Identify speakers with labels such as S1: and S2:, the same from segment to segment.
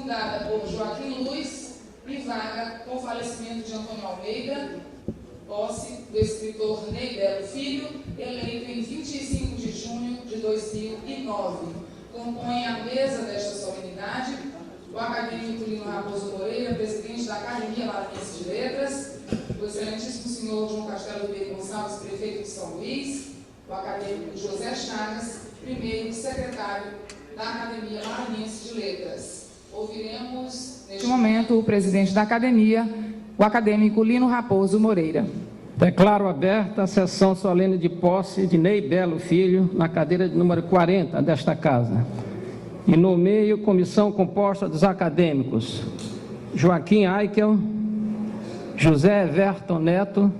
S1: fundada por Joaquim Luiz e vaga com o falecimento de Antônio Almeida, posse do escritor Ney Belo Filho, eleito em 25 de junho de 2009. Compõe a mesa desta solenidade o acadêmico Lino Raposo Moreira, presidente da Academia Maranhense de Letras, o excelentíssimo senhor João Castelo Ribeiro Gonçalves, prefeito de São Luís, o acadêmico José Chagas, primeiro secretário da Academia Maranhense de Letras. Ouviremos, neste momento, o presidente da Academia, o acadêmico Lino Raposo Moreira.
S2: Declaro aberta a sessão solene de posse de Ney Belo Filho, na cadeira de número 40 desta Casa. E nomeio comissão composta dos acadêmicos Joaquim Aikel, José Everton Neto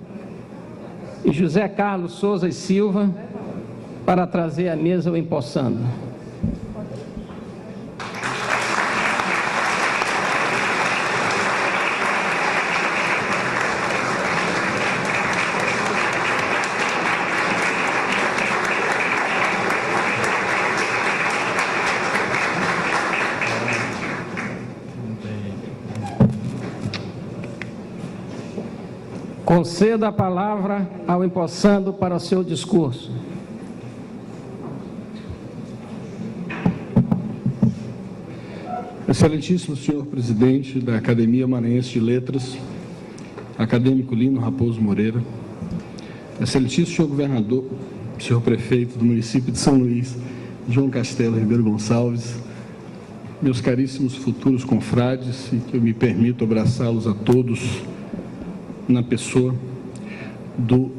S2: e José Carlos Souza e Silva, para trazer à mesa o empossando. Conceda a palavra ao empossando para o seu discurso.
S3: Excelentíssimo senhor presidente da Academia Maranhense de Letras, acadêmico Lino Raposo Moreira, excelentíssimo senhor governador, senhor prefeito do município de São Luís, João Castelo Ribeiro Gonçalves, meus caríssimos futuros confrades, e que eu me permito abraçá-los a todos na pessoa do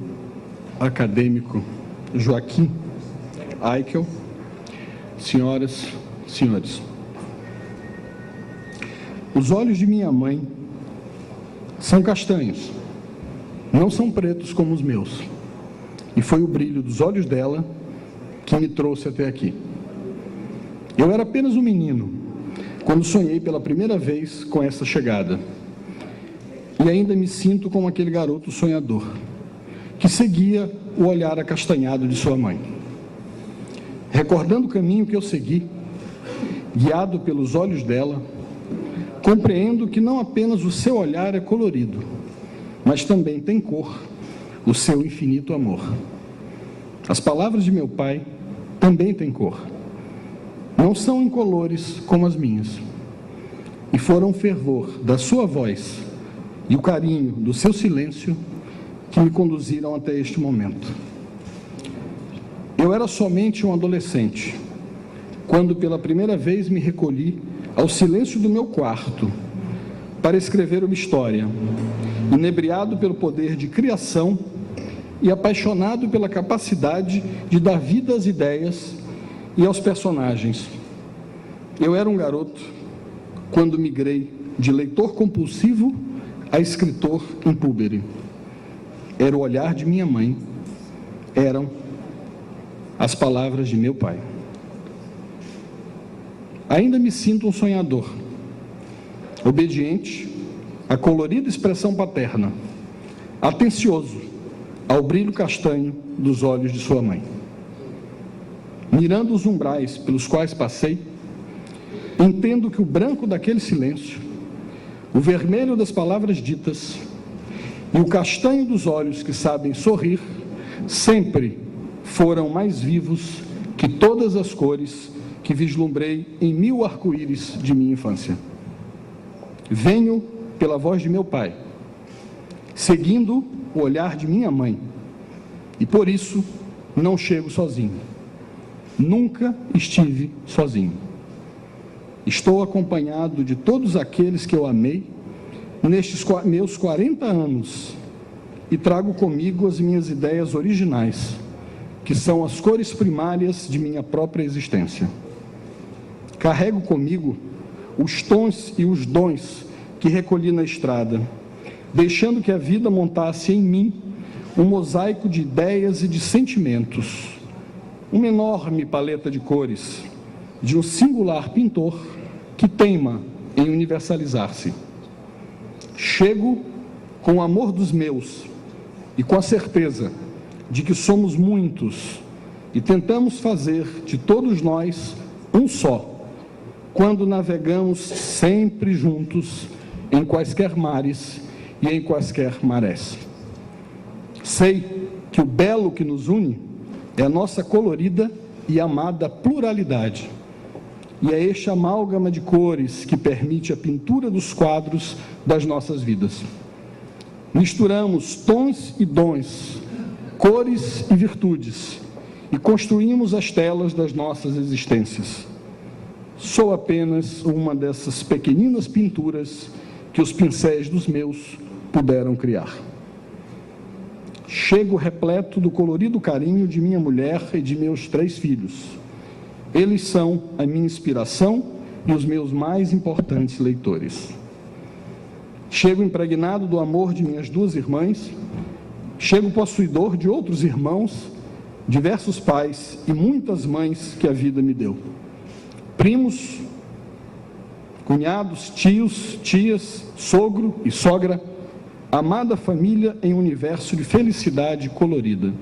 S3: acadêmico Joaquim Aikel, senhoras, senhores. Os olhos de minha mãe são castanhos, não são pretos como os meus, e foi o brilho dos olhos dela que me trouxe até aqui. Eu era apenas um menino quando sonhei pela primeira vez com essa chegada. E ainda me sinto como aquele garoto sonhador, que seguia o olhar acastanhado de sua mãe. Recordando o caminho que eu segui, guiado pelos olhos dela, compreendo que não apenas o seu olhar é colorido, mas também tem cor, o seu infinito amor. As palavras de meu pai também têm cor. Não são incolores como as minhas. E foram o fervor da sua voz e o carinho do seu silêncio que me conduziram até este momento. Eu era somente um adolescente, quando pela primeira vez me recolhi ao silêncio do meu quarto para escrever uma história, inebriado pelo poder de criação e apaixonado pela capacidade de dar vida às ideias e aos personagens. Eu era um garoto quando migrei de leitor compulsivo a escritor impúbere. Era o olhar de minha mãe, eram as palavras de meu pai. Ainda me sinto um sonhador, obediente à colorida expressão paterna, atencioso ao brilho castanho dos olhos de sua mãe. Mirando os umbrais pelos quais passei, entendo que o branco daquele silêncio, o vermelho das palavras ditas e o castanho dos olhos que sabem sorrir, sempre foram mais vivos que todas as cores que vislumbrei em 1000 arco-íris de minha infância. Venho pela voz de meu pai, seguindo o olhar de minha mãe, e por isso não chego sozinho. Nunca estive sozinho. Estou acompanhado de todos aqueles que eu amei nestes meus 40 anos e trago comigo as minhas ideias originais, que são as cores primárias de minha própria existência. Carrego comigo os tons e os dons que recolhi na estrada, deixando que a vida montasse em mim um mosaico de ideias e de sentimentos, uma enorme paleta de cores, de um singular pintor que teima em universalizar-se. Chego com o amor dos meus e com a certeza de que somos muitos e tentamos fazer de todos nós um só, quando navegamos sempre juntos em quaisquer mares e em quaisquer marés. Sei que o belo que nos une é a nossa colorida e amada pluralidade, e é este amálgama de cores que permite a pintura dos quadros das nossas vidas. Misturamos tons e dons, cores e virtudes, e construímos as telas das nossas existências. Sou apenas uma dessas pequeninas pinturas que os pincéis dos meus puderam criar. Chego repleto do colorido carinho de minha mulher e de meus 3 filhos. Eles são a minha inspiração e os meus mais importantes leitores. Chego impregnado do amor de minhas 2 irmãs, chego possuidor de outros irmãos, diversos pais e muitas mães que a vida me deu. Primos, cunhados, tios, tias, sogro e sogra, amada família em um universo de felicidade colorida.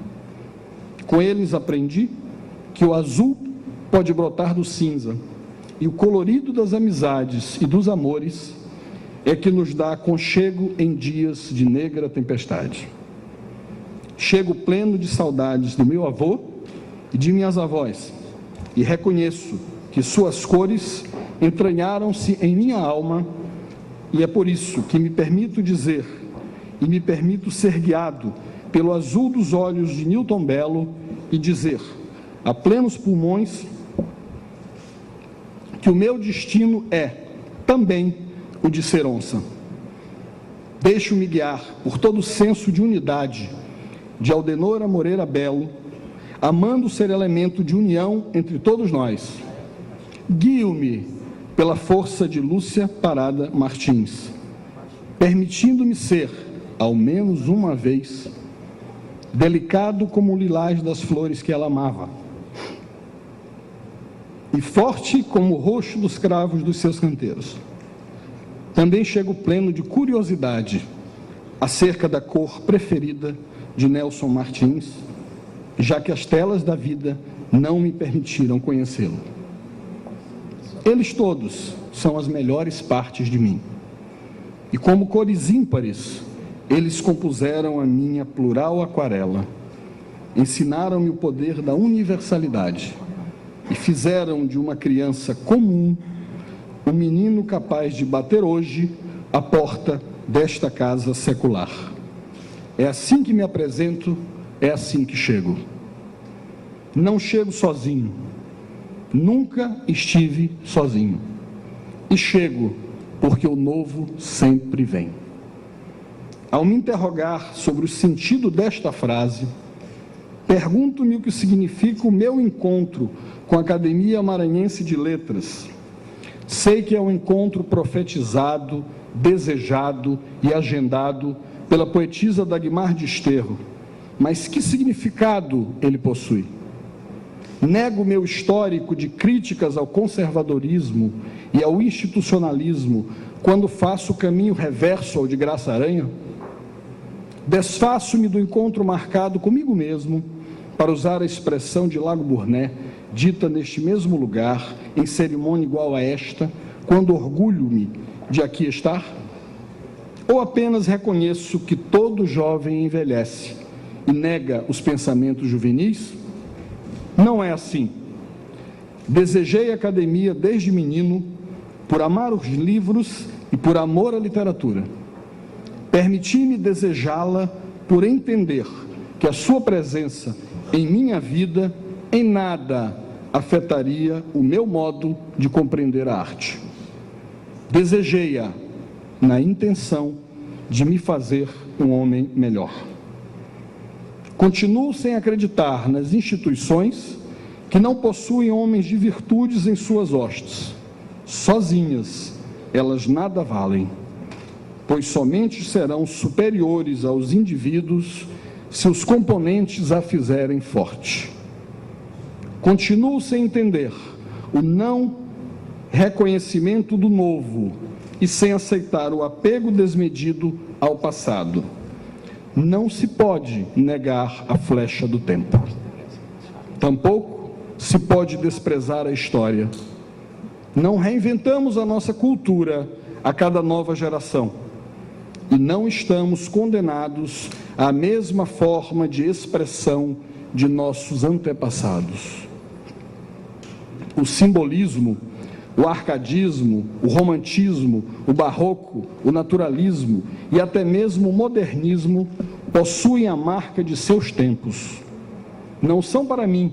S3: Com eles aprendi que o azul pode brotar do cinza, e o colorido das amizades e dos amores é que nos dá aconchego em dias de negra tempestade. Chego pleno de saudades do meu avô e de minhas avós, e reconheço que suas cores entranharam-se em minha alma, e é por isso que me permito dizer e me permito ser guiado pelo azul dos olhos de Newton Belo e dizer, a plenos pulmões, que o meu destino é também o de ser onça. Deixo-me guiar por todo o senso de unidade de Aldenora Moreira Belo, amando ser elemento de união entre todos nós. Guio-me pela força de Lúcia Parada Martins, permitindo-me ser, ao menos uma vez, delicado como o lilás das flores que ela amava, e forte como o roxo dos cravos dos seus canteiros. Também chego pleno de curiosidade acerca da cor preferida de Nelson Martins, já que as telas da vida não me permitiram conhecê-lo. Eles todos são as melhores partes de mim. E como cores ímpares, eles compuseram a minha plural aquarela, ensinaram-me o poder da universalidade e fizeram de uma criança comum um menino capaz de bater hoje a porta desta casa secular. É assim que me apresento, é assim que chego. Não chego sozinho, nunca estive sozinho. E chego porque o novo sempre vem. Ao me interrogar sobre o sentido desta frase, pergunto-me o que significa o meu encontro com a Academia Maranhense de Letras. Sei que é um encontro profetizado, desejado e agendado pela poetisa Dagmar Desterro, mas que significado ele possui? Nego meu histórico de críticas ao conservadorismo e ao institucionalismo quando faço o caminho reverso ao de Graça Aranha? Desfaço-me do encontro marcado comigo mesmo, para usar a expressão de Lago Burnet, dita neste mesmo lugar, em cerimônia igual a esta, quando orgulho-me de aqui estar? Ou apenas reconheço que todo jovem envelhece e nega os pensamentos juvenis? Não é assim. Desejei a academia desde menino, por amar os livros e por amor à literatura. Permiti-me desejá-la por entender que a sua presença em minha vida em nada afetaria o meu modo de compreender a arte. Desejei-a na intenção de me fazer um homem melhor. Continuo sem acreditar nas instituições que não possuem homens de virtudes em suas hostes. Sozinhas, elas nada valem, pois somente serão superiores aos indivíduos se os componentes a fizerem forte. Continuo sem entender o não reconhecimento do novo e sem aceitar o apego desmedido ao passado. Não se pode negar a flecha do tempo. Tampouco se pode desprezar a história. Não reinventamos a nossa cultura a cada nova geração. E não estamos condenados à mesma forma de expressão de nossos antepassados. O simbolismo, o arcadismo, o romantismo, o barroco, o naturalismo e até mesmo o modernismo possuem a marca de seus tempos. Não são para mim,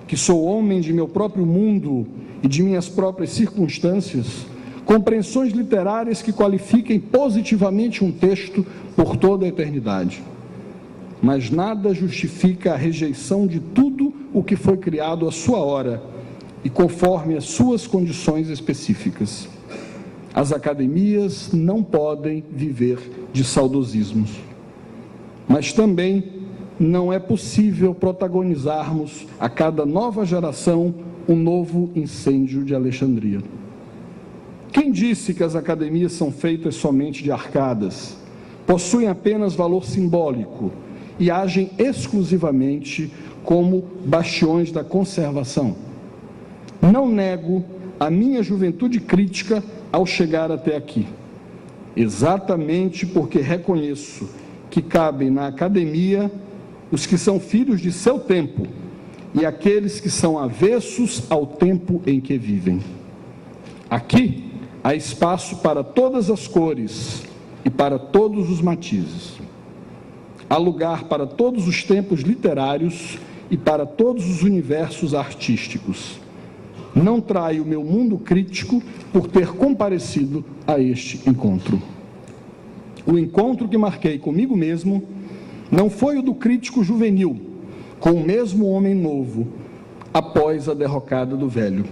S3: que sou homem de meu próprio mundo e de minhas próprias circunstâncias, compreensões literárias que qualifiquem positivamente um texto por toda a eternidade. Mas nada justifica a rejeição de tudo o que foi criado à sua hora e conforme as suas condições específicas. As academias não podem viver de saudosismos, mas também não é possível protagonizarmos a cada nova geração um novo incêndio de Alexandria. Quem disse que as academias são feitas somente de arcadas, possuem apenas valor simbólico e agem exclusivamente como bastiões da conservação? Não nego a minha juventude crítica ao chegar até aqui, exatamente porque reconheço que cabem na academia os que são filhos de seu tempo e aqueles que são avessos ao tempo em que vivem. Aqui há espaço para todas as cores e para todos os matizes. Há lugar para todos os tempos literários e para todos os universos artísticos. Não traio o meu mundo crítico por ter comparecido a este encontro. O encontro que marquei comigo mesmo não foi o do crítico juvenil, com o mesmo homem novo, após a derrocada do velho.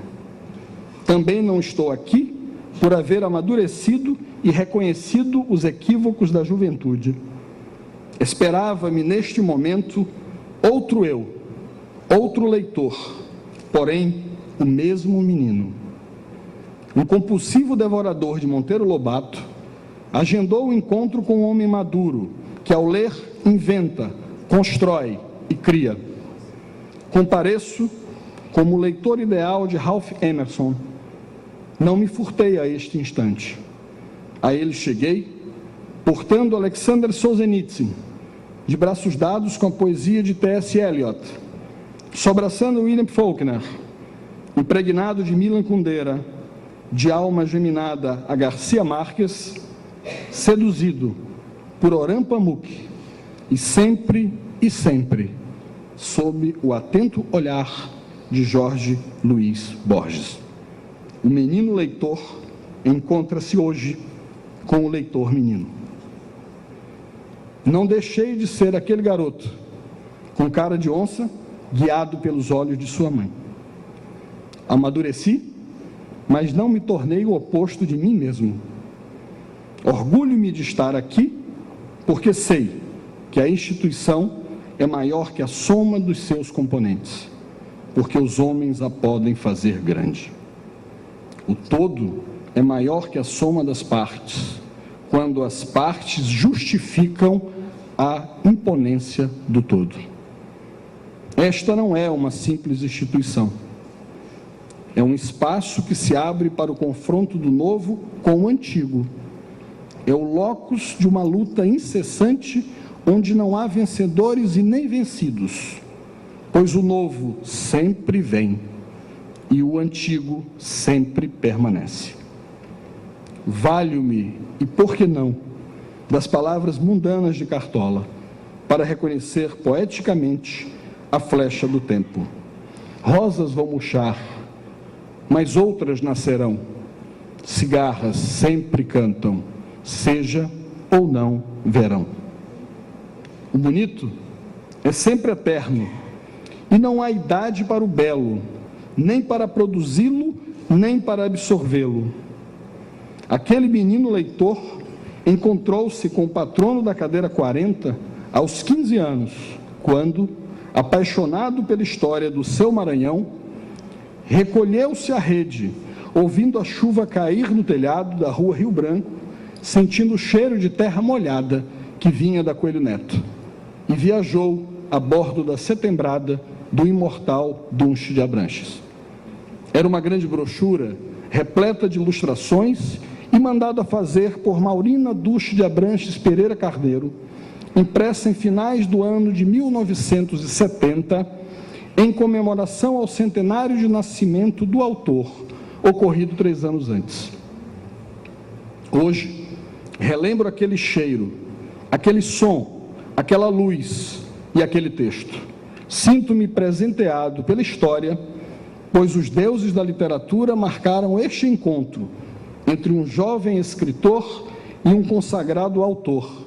S3: Também não estou aqui por haver amadurecido e reconhecido os equívocos da juventude. Esperava-me neste momento outro eu, outro leitor, porém o mesmo menino. Um compulsivo devorador de Monteiro Lobato agendou o encontro com um homem maduro, que ao ler, inventa, constrói e cria. Compareço como leitor ideal de Ralph Emerson. Não me furtei a este instante. A ele cheguei, portando Alexander Solzhenitsyn, de braços dados com a poesia de T.S. Eliot, sobraçando William Faulkner, impregnado de Milan Kundera, de alma geminada a Garcia Marques, seduzido por Orhan Pamuk, e sempre, sob o atento olhar de Jorge Luiz Borges. O menino leitor encontra-se hoje com o leitor menino. Não deixei de ser aquele garoto, com cara de onça, guiado pelos olhos de sua mãe. Amadureci, mas não me tornei o oposto de mim mesmo. Orgulho-me de estar aqui, porque sei que a instituição é maior que a soma dos seus componentes, porque os homens a podem fazer grande. O todo é maior que a soma das partes, quando as partes justificam a imponência do todo. Esta não é uma simples instituição. É um espaço que se abre para o confronto do novo com o antigo. É o locus de uma luta incessante, onde não há vencedores e nem vencidos, pois o novo sempre vem e o antigo sempre permanece. Valho-me, e por que não, das palavras mundanas de Cartola, para reconhecer poeticamente a flecha do tempo. Rosas vão murchar, mas outras nascerão. Cigarras sempre cantam, seja ou não verão. O bonito é sempre eterno, e não há idade para o belo, nem para produzi-lo, nem para absorvê-lo. Aquele menino leitor encontrou-se com o patrono da cadeira 40 aos 15 anos, quando, apaixonado pela história do seu Maranhão, recolheu-se à rede, ouvindo a chuva cair no telhado da rua Rio Branco, sentindo o cheiro de terra molhada que vinha da Coelho Neto, e viajou a bordo da setembrada do imortal Dunche de Abranches. Era uma grande brochura, repleta de ilustrações e mandada fazer por Maurina Dunche de Abranches Pereira Carneiro, impressa em finais do ano de 1970, em comemoração ao centenário de nascimento do autor, ocorrido 3 anos antes. Hoje, relembro aquele cheiro, aquele som, aquela luz e aquele texto. Sinto-me presenteado pela história, pois os deuses da literatura marcaram este encontro entre um jovem escritor e um consagrado autor,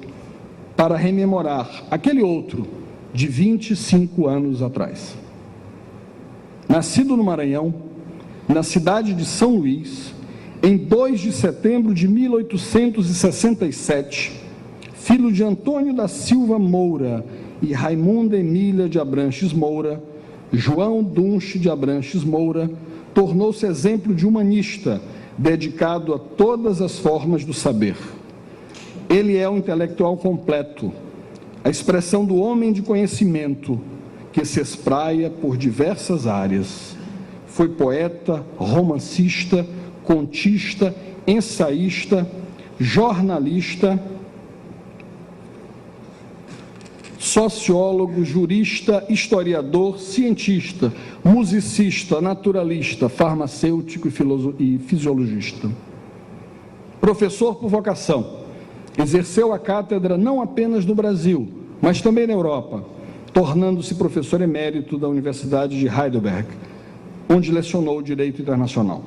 S3: para rememorar aquele outro de 25 anos atrás. Nascido no Maranhão, na cidade de São Luís, em 2 de setembro de 1867, filho de Antônio da Silva Moura e Raimunda Emília de Abranches Moura, João Dunche de Abranches Moura tornou-se exemplo de humanista, dedicado a todas as formas do saber. Ele é um intelectual completo, a expressão do homem de conhecimento, que se espraia por diversas áreas. Foi poeta, romancista, contista, ensaísta, jornalista, sociólogo, jurista, historiador, cientista, musicista, naturalista, farmacêutico e fisiologista. Professor por vocação, exerceu a cátedra não apenas no Brasil, mas também na Europa, tornando-se professor emérito da Universidade de Heidelberg, onde lecionou Direito Internacional.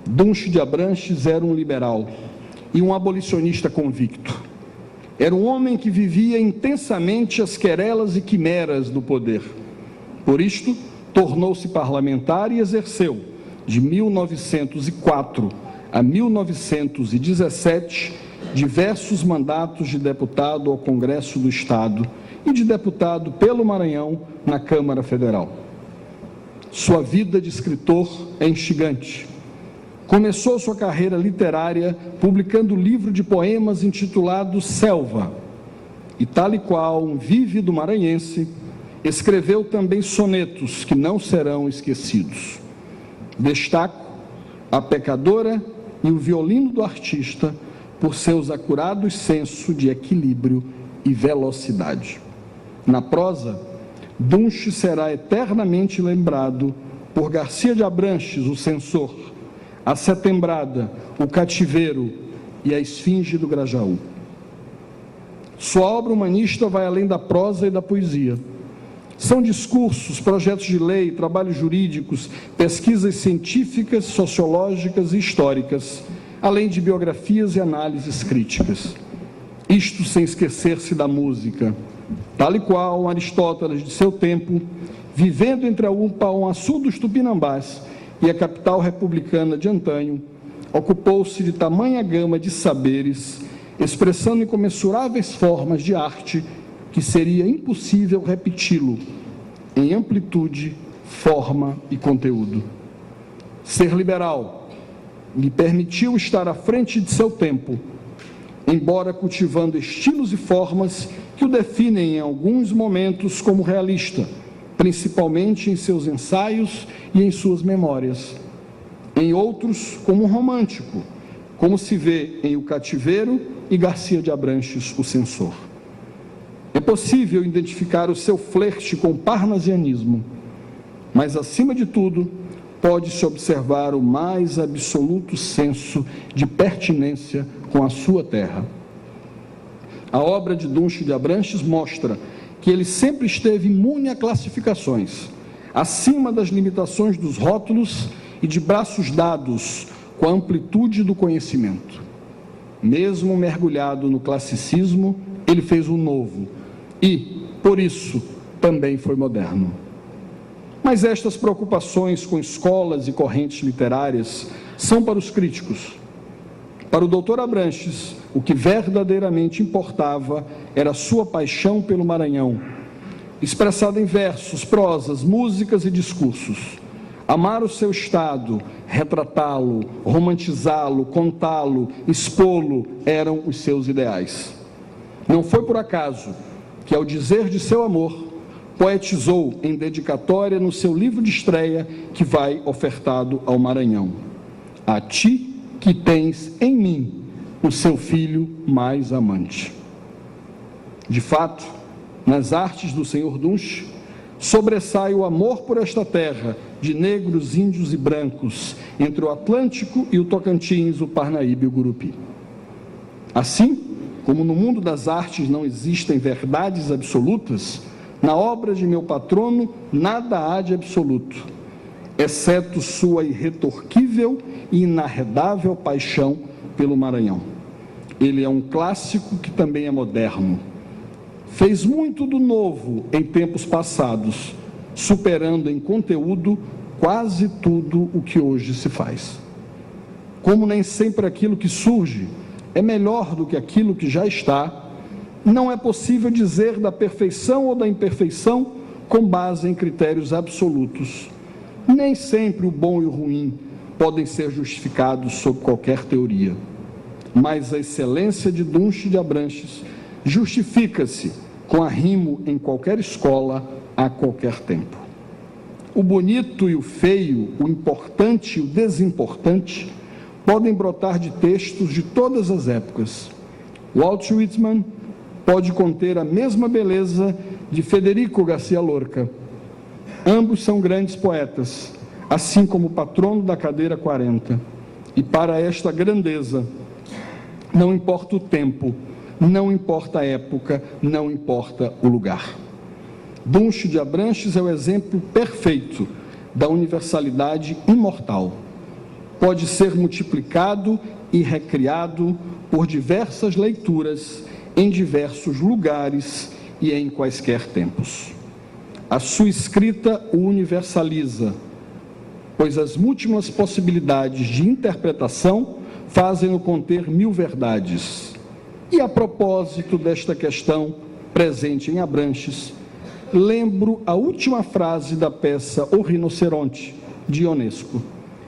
S3: Dunche de Abranches era um liberal e um abolicionista convicto. Era um homem que vivia intensamente as querelas e quimeras do poder. Por isto, tornou-se parlamentar e exerceu, de 1904 a 1917, diversos mandatos de deputado ao Congresso do Estado e de deputado pelo Maranhão na Câmara Federal. Sua vida de escritor é instigante. Começou sua carreira literária publicando o livro de poemas intitulado Selva. e tal e qual um vívido maranhense, escreveu também sonetos que não serão esquecidos. Destaco A Pecadora e o Violino do Artista por seus acurados senso de equilíbrio e velocidade. Na prosa, Dunche será eternamente lembrado por Garcia de Abranches, o Censor, A Setembrada, o Cativeiro e a Esfinge do Grajaú. Sua obra humanista vai além da prosa e da poesia. São discursos, projetos de lei, trabalhos jurídicos, pesquisas científicas, sociológicas e históricas, além de biografias e análises críticas. Isto sem esquecer-se da música, tal e qual Aristóteles de seu tempo, vivendo entre a Upaon-Açu dos Tupinambás e a capital republicana de antanho, ocupou-se de tamanha gama de saberes, expressando incomensuráveis formas de arte que seria impossível repeti-lo em amplitude, forma e conteúdo. Ser liberal lhe permitiu estar à frente de seu tempo, embora cultivando estilos e formas que o definem em alguns momentos como realista, principalmente em seus ensaios e em suas memórias. Em outros, como romântico, como se vê em O Cativeiro e Garcia de Abranches, o Censor. É possível identificar o seu flerte com o parnasianismo, mas, acima de tudo, pode-se observar o mais absoluto senso de pertinência com a sua terra. A obra de Dunche de Abranches mostra que ele sempre esteve imune a classificações, acima das limitações dos rótulos e de braços dados com a amplitude do conhecimento. Mesmo mergulhado no classicismo, ele fez o novo e, por isso, também foi moderno. Mas estas preocupações com escolas e correntes literárias são para os críticos. Para o Dr. Abranches, o que verdadeiramente importava era a sua paixão pelo Maranhão, expressada em versos, prosas, músicas e discursos. Amar o seu estado, retratá-lo, romantizá-lo, contá-lo, expô-lo, eram os seus ideais. Não foi por acaso que, ao dizer de seu amor, poetizou em dedicatória no seu livro de estreia que vai ofertado ao Maranhão: a ti que tens em mim o seu filho mais amante. De fato, nas artes do Sr. Dunche, sobressai o amor por esta terra de negros, índios e brancos, entre o Atlântico e o Tocantins, o Parnaíba e o Gurupi. Assim, como no mundo das artes não existem verdades absolutas, na obra de meu patrono nada há de absoluto, exceto sua irretorquível e inarredável paixão pelo Maranhão. Ele é um clássico que também é moderno. Fez muito do novo em tempos passados, superando em conteúdo quase tudo o que hoje se faz. Como nem sempre aquilo que surge é melhor do que aquilo que já está, não é possível dizer da perfeição ou da imperfeição com base em critérios absolutos. Nem sempre o bom e o ruim podem ser justificados sob qualquer teoria. Mas a excelência de Dunche de Abranches justifica-se com arrimo em qualquer escola, a qualquer tempo. O bonito e o feio, o importante e o desimportante podem brotar de textos de todas as épocas. Walt Whitman pode conter a mesma beleza de Federico Garcia Lorca. Ambos são grandes poetas, assim como o patrono da cadeira 40. E para esta grandeza, não importa o tempo, não importa a época, não importa o lugar. Dunche de Abranches é o exemplo perfeito da universalidade imortal. Pode ser multiplicado e recriado por diversas leituras, em diversos lugares e em quaisquer tempos. A sua escrita o universaliza, pois as múltiplas possibilidades de interpretação fazem-no conter mil verdades. E a propósito desta questão presente em Abranches, lembro a última frase da peça O Rinoceronte, de Ionesco,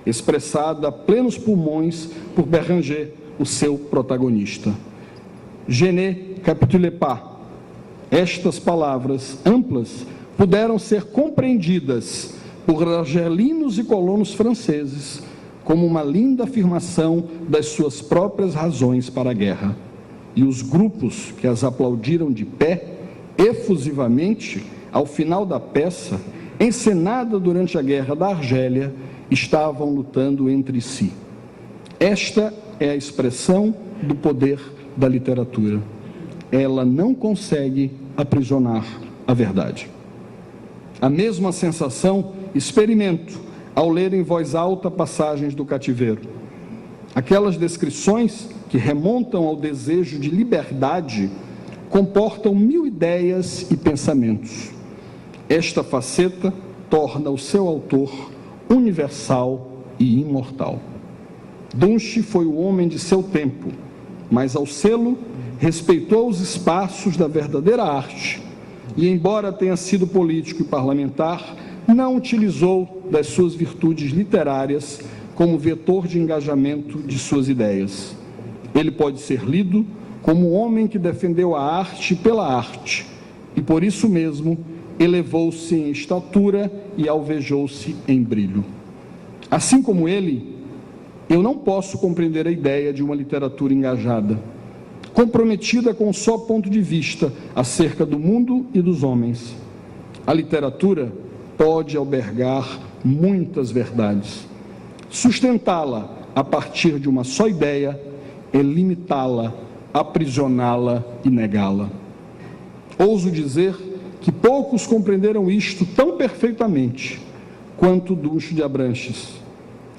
S3: expressada a plenos pulmões por Béranger, o seu protagonista. Je ne capitule pas, estas palavras amplas puderam ser compreendidas por argelinos e colonos franceses como uma linda afirmação das suas próprias razões para a guerra. E os grupos que as aplaudiram de pé, efusivamente, ao final da peça, encenada durante a Guerra da Argélia, estavam lutando entre si. Esta é a expressão do poder da literatura. Ela não consegue aprisionar a verdade. A mesma sensação experimento ao ler em voz alta passagens do Cativeiro. Aquelas descrições que remontam ao desejo de liberdade comportam 1000 ideias e pensamentos. Esta faceta torna o seu autor universal e imortal. Dunche foi o homem de seu tempo, mas ao sê-lo, respeitou os espaços da verdadeira arte e, embora tenha sido político e parlamentar, não utilizou das suas virtudes literárias como vetor de engajamento de suas ideias. Ele pode ser lido como um homem que defendeu a arte pela arte e, por isso mesmo, elevou-se em estatura e alvejou-se em brilho. Assim como ele, eu não posso compreender a ideia de uma literatura engajada, comprometida com um só ponto de vista acerca do mundo e dos homens. A literatura pode albergar muitas verdades. Sustentá-la a partir de uma só ideia é limitá-la, aprisioná-la e negá-la. Ouso dizer que poucos compreenderam isto tão perfeitamente quanto Dunche de Abranches.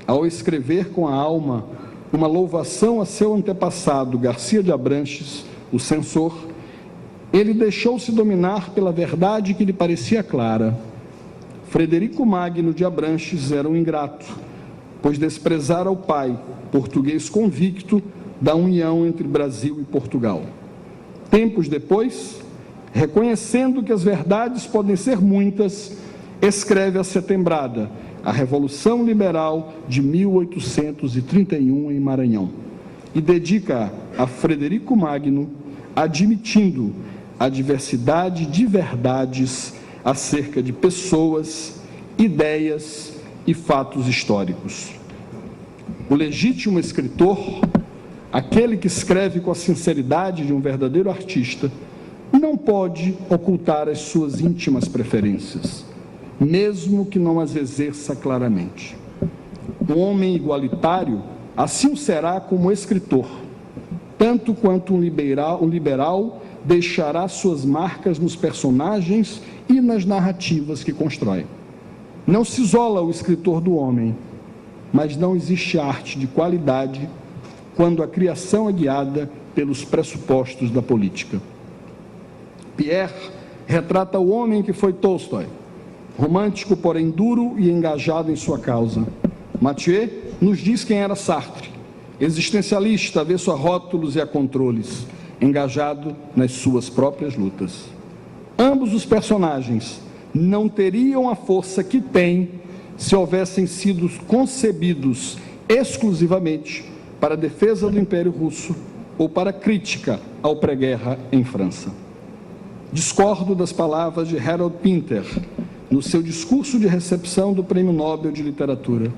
S3: Ao escrever com a alma uma louvação a seu antepassado, Garcia de Abranches, o censor, ele deixou-se dominar pela verdade que lhe parecia clara. Frederico Magno de Abranches era um ingrato, pois desprezara o pai, português convicto, da união entre Brasil e Portugal. Tempos depois, reconhecendo que as verdades podem ser muitas, escreve a Setembrada, a Revolução Liberal de 1831 em Maranhão, e dedica a Frederico Magno, admitindo a diversidade de verdades acerca de pessoas, ideias e fatos históricos. O legítimo escritor, aquele que escreve com a sinceridade de um verdadeiro artista, não pode ocultar as suas íntimas preferências, mesmo que não as exerça claramente. O homem igualitário assim o será como escritor, tanto quanto um liberal deixará suas marcas nos personagens e nas narrativas que constrói. Não se isola o escritor do homem, mas não existe arte de qualidade quando a criação é guiada pelos pressupostos da política. Pierre retrata o homem que foi Tolstói, romântico, porém duro e engajado em sua causa. Mathieu nos diz quem era Sartre, existencialista, avesso a rótulos e a controles, engajado nas suas próprias lutas. Ambos os personagens não teriam a força que têm se houvessem sido concebidos exclusivamente para a defesa do Império Russo ou para a crítica ao pré-guerra em França. Discordo das palavras de Harold Pinter no seu discurso de recepção do Prêmio Nobel de Literatura.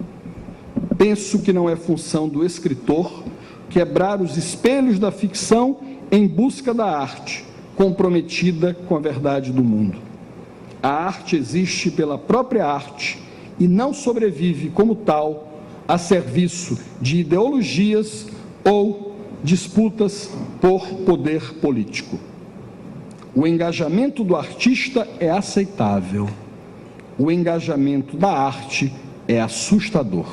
S3: Penso que não é função do escritor quebrar os espelhos da ficção em busca da arte, comprometida com a verdade do mundo. A arte existe pela própria arte e não sobrevive como tal a serviço de ideologias ou disputas por poder político. O engajamento do artista é aceitável. O engajamento da arte é assustador.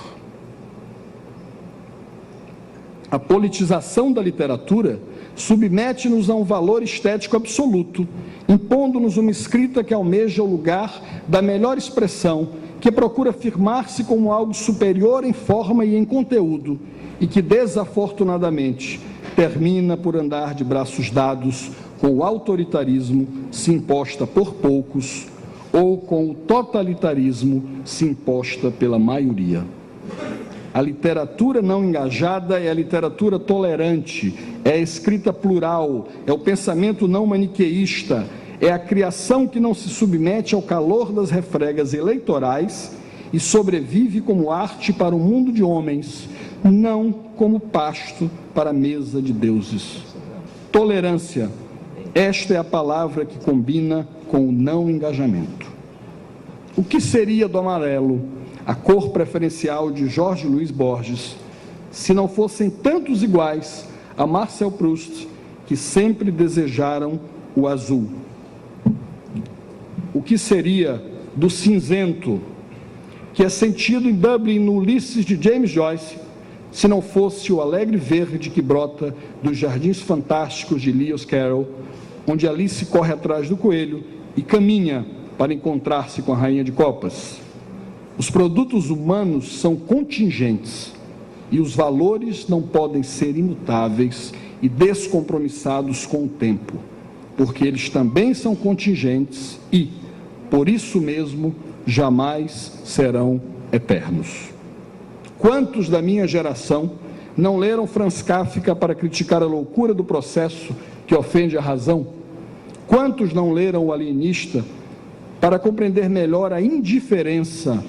S3: A politização da literatura submete-nos a um valor estético absoluto, impondo-nos uma escrita que almeja o lugar da melhor expressão, que procura afirmar-se como algo superior em forma e em conteúdo, e que, desafortunadamente, termina por andar de braços dados com o autoritarismo se imposta por poucos ou com o totalitarismo se imposta pela maioria. A literatura não engajada é a literatura tolerante, é a escrita plural, é o pensamento não maniqueísta, é a criação que não se submete ao calor das refregas eleitorais e sobrevive como arte para o mundo de homens, não como pasto para a mesa de deuses. Tolerância, esta é a palavra que combina com o não engajamento. O que seria do amarelo, a cor preferencial de Jorge Luiz Borges, se não fossem tantos iguais a Marcel Proust, que sempre desejaram o azul? O que seria do cinzento, que é sentido em Dublin no Ulisses de James Joyce, se não fosse o alegre verde que brota dos Jardins Fantásticos de Lewis Carroll, onde Alice corre atrás do coelho e caminha para encontrar-se com a Rainha de Copas? Os produtos humanos são contingentes e os valores não podem ser imutáveis e descompromissados com o tempo, porque eles também são contingentes e, por isso mesmo, jamais serão eternos. Quantos da minha geração não leram Franz Kafka para criticar a loucura do processo que ofende a razão? Quantos não leram O Alienista para compreender melhor a indiferença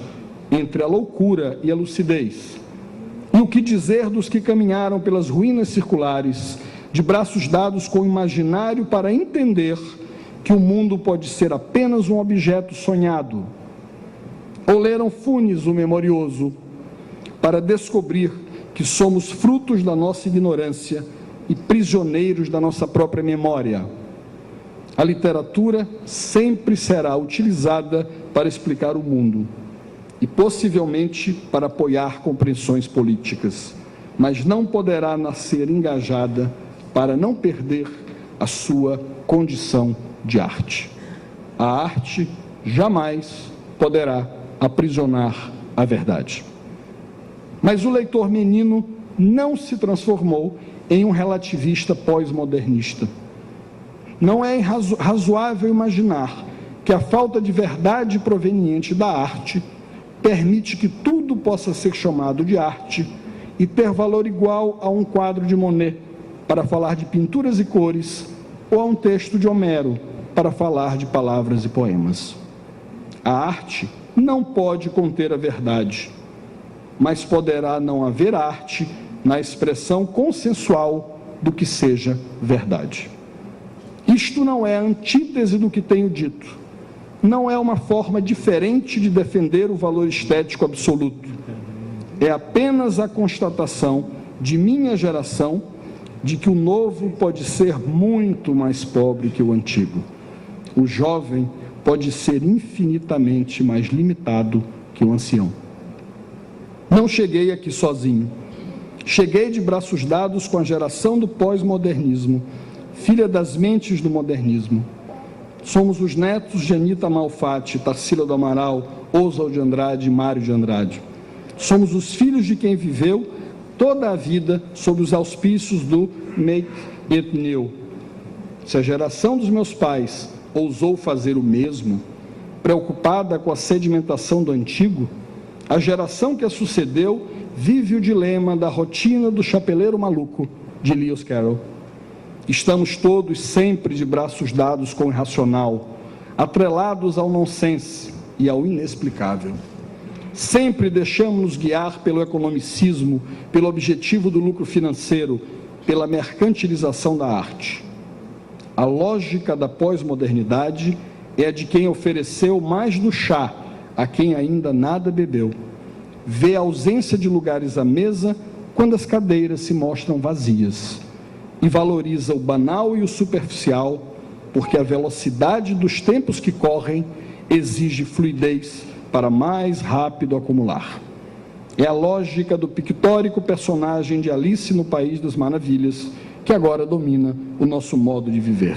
S3: entre a loucura e a lucidez? E o que dizer dos que caminharam pelas ruínas circulares, de braços dados com o imaginário para entender que o mundo pode ser apenas um objeto sonhado? Ou leram Funes, o Memorioso, para descobrir que somos frutos da nossa ignorância e prisioneiros da nossa própria memória? A literatura sempre será utilizada para explicar o mundo e possivelmente para apoiar compreensões políticas, mas não poderá nascer engajada para não perder a sua condição de arte. A arte jamais poderá aprisionar a verdade. Mas o leitor menino não se transformou em um relativista pós-modernista. Não é razoável imaginar que a falta de verdade proveniente da arte permite que tudo possa ser chamado de arte e ter valor igual a um quadro de Monet para falar de pinturas e cores, ou a um texto de Homero para falar de palavras e poemas. A arte não pode conter a verdade, mas poderá não haver arte na expressão consensual do que seja verdade. Isto não é a antítese do que tenho dito, não é uma forma diferente de defender o valor estético absoluto, é apenas a constatação de minha geração de que o novo pode ser muito mais pobre que o antigo. O jovem pode ser infinitamente mais limitado que o ancião. Não cheguei aqui sozinho. Cheguei de braços dados com a geração do pós-modernismo, filha das mentes do modernismo. Somos os netos de Anita Malfatti, Tarsila do Amaral, Oswald de Andrade e Mário de Andrade. Somos os filhos de quem viveu toda a vida sob os auspícios do Make It New. Se a geração dos meus pais ousou fazer o mesmo, preocupada com a sedimentação do antigo, a geração que a sucedeu vive o dilema da rotina do chapeleiro maluco de Lewis Carroll. Estamos todos sempre de braços dados com o irracional, atrelados ao nonsense e ao inexplicável. Sempre deixamos-nos guiar pelo economicismo, pelo objetivo do lucro financeiro, pela mercantilização da arte. A lógica da pós-modernidade é a de quem ofereceu mais do chá a quem ainda nada bebeu. Vê a ausência de lugares à mesa quando as cadeiras se mostram vazias. E valoriza o banal e o superficial, porque a velocidade dos tempos que correm exige fluidez para mais rápido acumular. É a lógica do pictórico personagem de Alice no País das Maravilhas, que agora domina o nosso modo de viver.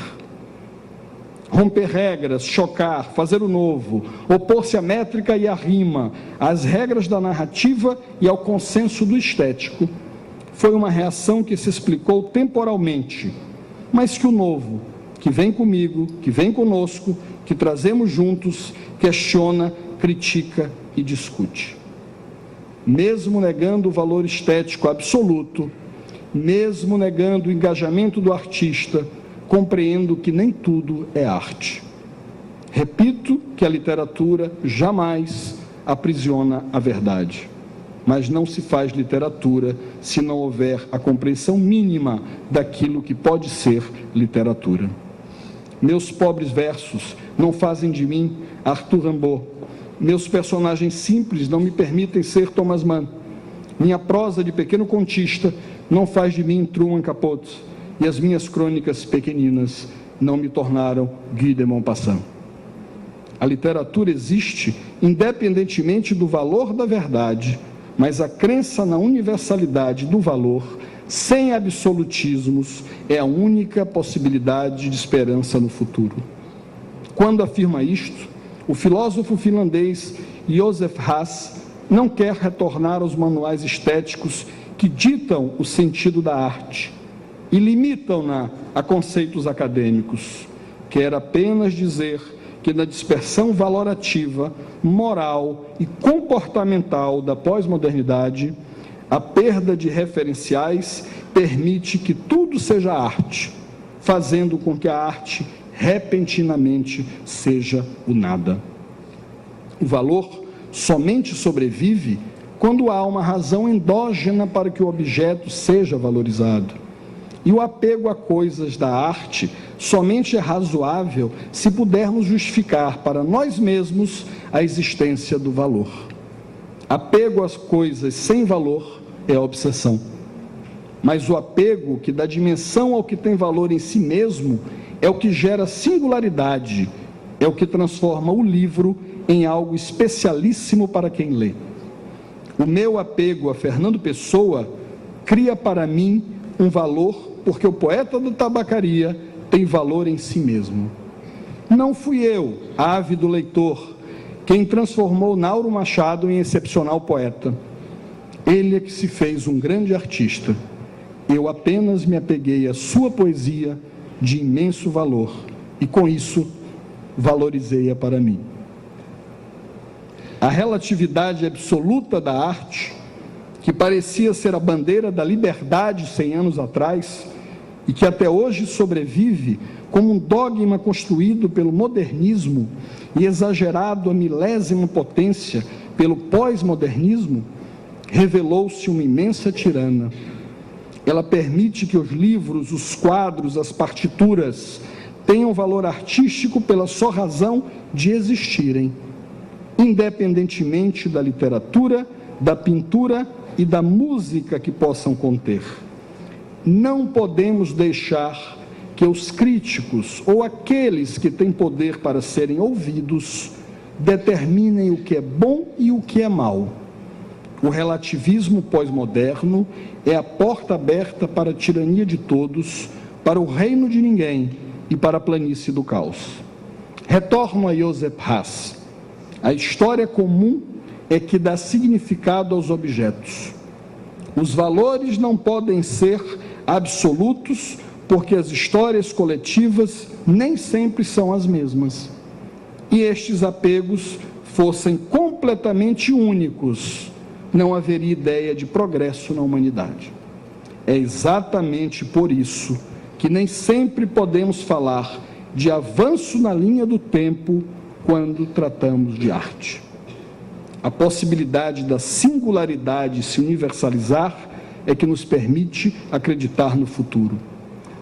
S3: Romper regras, chocar, fazer o novo, opor-se à métrica e à rima, às regras da narrativa e ao consenso do estético, foi uma reação que se explicou temporalmente, mas que o novo, que vem comigo, que vem conosco, que trazemos juntos, questiona, critica e discute. Mesmo negando o valor estético absoluto, mesmo negando o engajamento do artista, compreendo que nem tudo é arte. Repito que a literatura jamais aprisiona a verdade, mas não se faz literatura se não houver a compreensão mínima daquilo que pode ser literatura. Meus pobres versos não fazem de mim Arthur Rimbaud. Meus personagens simples não me permitem ser Thomas Mann. Minha prosa de pequeno contista não faz de mim Truman Capote. E as minhas crônicas pequeninas não me tornaram Guy de Maupassant. A literatura existe independentemente do valor da verdade, mas a crença na universalidade do valor, sem absolutismos, é a única possibilidade de esperança no futuro. Quando afirma isto, o filósofo finlandês Joseph Haas não quer retornar aos manuais estéticos que ditam o sentido da arte e limitam-na a conceitos acadêmicos. Quer apenas dizer que na dispersão valorativa, moral e comportamental da pós-modernidade, a perda de referenciais permite que tudo seja arte, fazendo com que a arte repentinamente seja o nada. O valor somente sobrevive quando há uma razão endógena para que o objeto seja valorizado. E o apego a coisas da arte somente é razoável se pudermos justificar para nós mesmos a existência do valor. Apego às coisas sem valor é obsessão. Mas o apego que dá dimensão ao que tem valor em si mesmo é o que gera singularidade, é o que transforma o livro em algo especialíssimo para quem lê. O meu apego a Fernando Pessoa cria para mim um valor porque o poeta da tabacaria tem valor em si mesmo. Não fui eu, ávido leitor, quem transformou Nauro Machado em excepcional poeta. Ele é que se fez um grande artista. Eu apenas me apeguei à sua poesia de imenso valor e, com isso, valorizei-a para mim. A relatividade absoluta da arte, que parecia ser a bandeira da liberdade 100 anos atrás e que até hoje sobrevive como um dogma construído pelo modernismo e exagerado a milésima potência pelo pós-modernismo, revelou-se uma imensa tirana. Ela permite que os livros, os quadros, as partituras tenham valor artístico pela só razão de existirem, independentemente da literatura, da pintura e da música que possam conter. Não podemos deixar que os críticos ou aqueles que têm poder para serem ouvidos determinem o que é bom e o que é mal. O relativismo pós-moderno é a porta aberta para a tirania de todos, para o reino de ninguém e para a planície do caos. Retorno a Joseph Haas. A história comum é que dá significado aos objetos. Os valores não podem ser absolutos, porque as histórias coletivas nem sempre são as mesmas. E estes apegos fossem completamente únicos, não haveria ideia de progresso na humanidade. É exatamente por isso que nem sempre podemos falar de avanço na linha do tempo quando tratamos de arte. A possibilidade da singularidade se universalizar é que nos permite acreditar no futuro.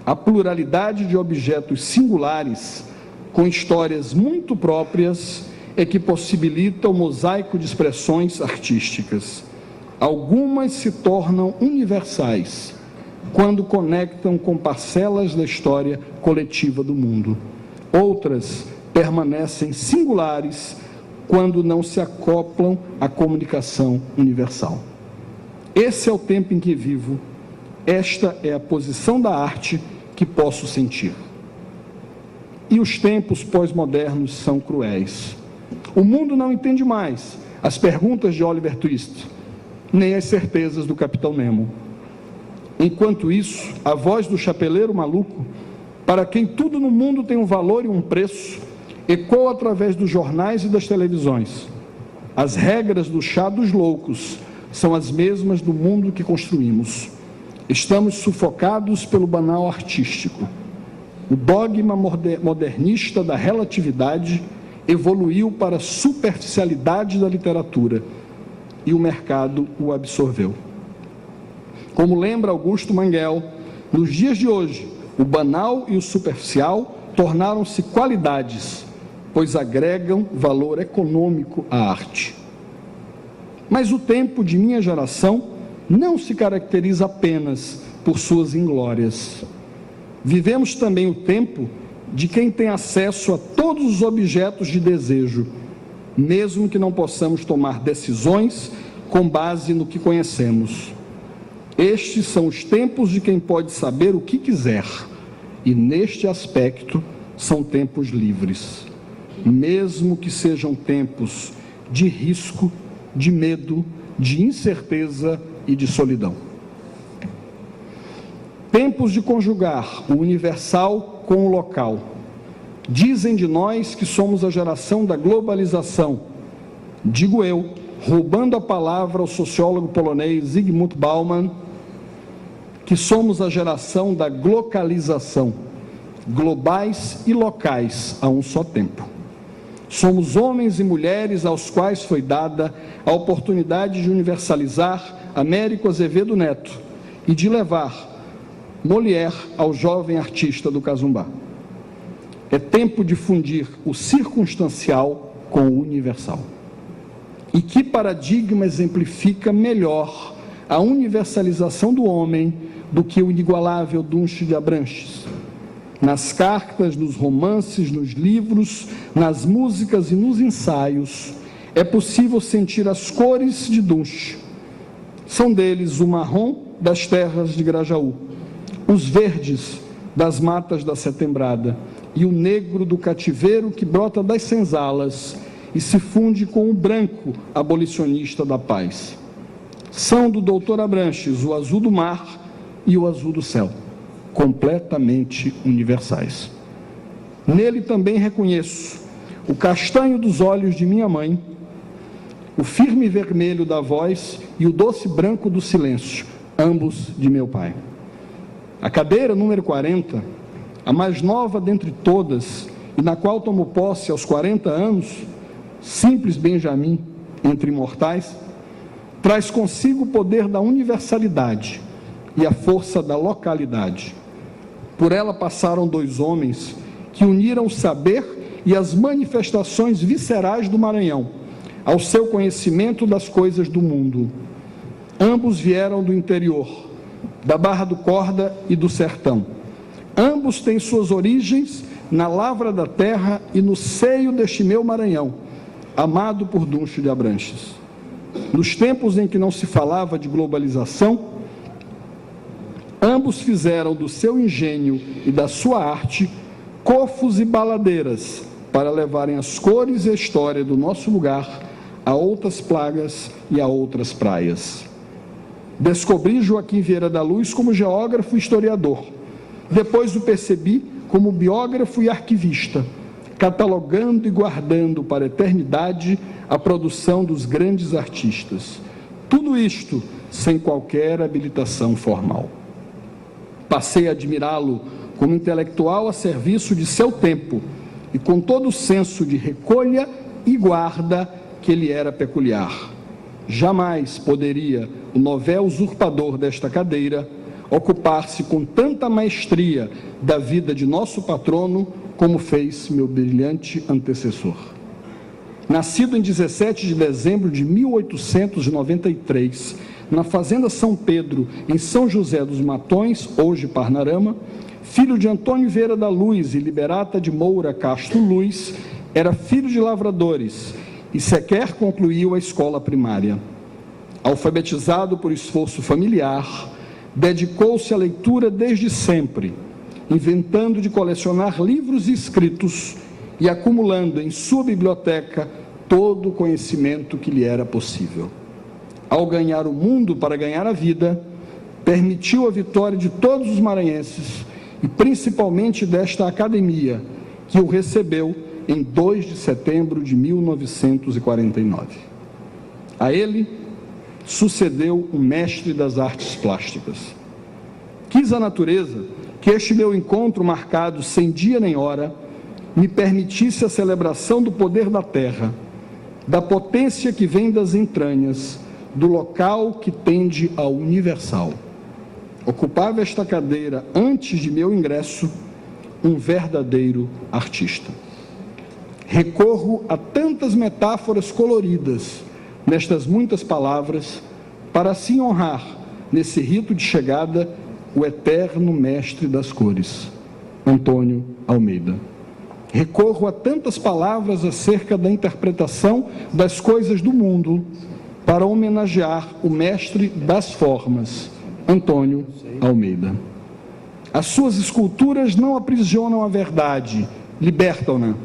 S3: A pluralidade de objetos singulares, com histórias muito próprias, é que possibilita o mosaico de expressões artísticas. Algumas se tornam universais quando conectam com parcelas da história coletiva do mundo. Outras permanecem singulares quando não se acoplam à comunicação universal. Esse é o tempo em que vivo. Esta é a posição da arte que posso sentir. E os tempos pós-modernos são cruéis. O mundo não entende mais as perguntas de Oliver Twist, nem as certezas do Capitão Nemo. Enquanto isso, a voz do chapeleiro maluco, para quem tudo no mundo tem um valor e um preço, ecoa através dos jornais e das televisões. As regras do chá dos loucos são as mesmas do mundo que construímos. Estamos sufocados pelo banal artístico. O dogma modernista da relatividade evoluiu para a superficialidade da literatura e o mercado o absorveu. Como lembra Augusto Manguel, nos dias de hoje, o banal e o superficial tornaram-se qualidades, pois agregam valor econômico à arte. Mas o tempo de minha geração não se caracteriza apenas por suas inglórias. Vivemos também o tempo de quem tem acesso a todos os objetos de desejo, mesmo que não possamos tomar decisões com base no que conhecemos. Estes são os tempos de quem pode saber o que quiser, e neste aspecto são tempos livres, mesmo que sejam tempos de risco, de medo, de incerteza e de solidão. Tempos de conjugar o universal com o local. Dizem de nós que somos a geração da globalização. Digo eu, roubando a palavra ao sociólogo polonês Zygmunt Bauman, que somos a geração da glocalização, globais e locais a um só tempo. Somos homens e mulheres aos quais foi dada a oportunidade de universalizar Américo Azevedo Neto e de levar Molière ao jovem artista do Cazumbá. É tempo de fundir o circunstancial com o universal. E que paradigma exemplifica melhor a universalização do homem do que o inigualável Dunche de Abranches? Nas cartas, nos romances, nos livros, nas músicas e nos ensaios, é possível sentir as cores de Dunche. São deles o marrom das terras de Grajaú, os verdes das matas da Setembrada e o negro do cativeiro que brota das senzalas e se funde com o branco abolicionista da paz. São do doutor Abranches o azul do mar e o azul do céu, completamente universais. Nele também reconheço o castanho dos olhos de minha mãe, o firme vermelho da voz e o doce branco do silêncio, ambos de meu pai. A cadeira número 40, a mais nova dentre todas, e na qual tomo posse aos 40 anos, simples Benjamin entre imortais, traz consigo o poder da universalidade e a força da localidade. Por ela passaram dois homens que uniram o saber e as manifestações viscerais do Maranhão ao seu conhecimento das coisas do mundo. Ambos vieram do interior, da Barra do Corda e do Sertão. Ambos têm suas origens na lavra da terra e no seio deste meu Maranhão, amado por Dunche de Abranches. Nos tempos em que não se falava de globalização, ambos fizeram do seu engenho e da sua arte cofos e baladeiras para levarem as cores e a história do nosso lugar a outras plagas e a outras praias. Descobri Joaquim Vieira da Luz como geógrafo e historiador. Depois o percebi como biógrafo e arquivista, catalogando e guardando para a eternidade a produção dos grandes artistas. Tudo isto sem qualquer habilitação formal. Passei a admirá-lo como intelectual a serviço de seu tempo e com todo o senso de recolha e guarda que lhe era peculiar. Jamais poderia o novel usurpador desta cadeira ocupar-se com tanta maestria da vida de nosso patrono como fez meu brilhante antecessor. Nascido em 17 de dezembro de 1893, na Fazenda São Pedro, em São José dos Matões, hoje Parnarama, filho de Antônio Vieira da Luz e Liberata de Moura Castro Luz, era filho de lavradores e sequer concluiu a escola primária. Alfabetizado por esforço familiar, dedicou-se à leitura desde sempre, inventando de colecionar livros e escritos e acumulando em sua biblioteca todo o conhecimento que lhe era possível. Ao ganhar o mundo para ganhar a vida, permitiu a vitória de todos os maranhenses e principalmente desta academia, que o recebeu em 2 de setembro de 1949. A ele sucedeu o mestre das artes plásticas. Quis a natureza que este meu encontro marcado sem dia nem hora me permitisse a celebração do poder da terra, da potência que vem das entranhas, do local que tende ao universal. Ocupava esta cadeira, antes de meu ingresso, um verdadeiro artista. Recorro a tantas metáforas coloridas nestas muitas palavras, para assim honrar, nesse rito de chegada, o eterno mestre das cores, Antônio Almeida. Recorro a tantas palavras acerca da interpretação das coisas do mundo, para homenagear o mestre das formas, Antônio Almeida. As suas esculturas não aprisionam a verdade, libertam-na.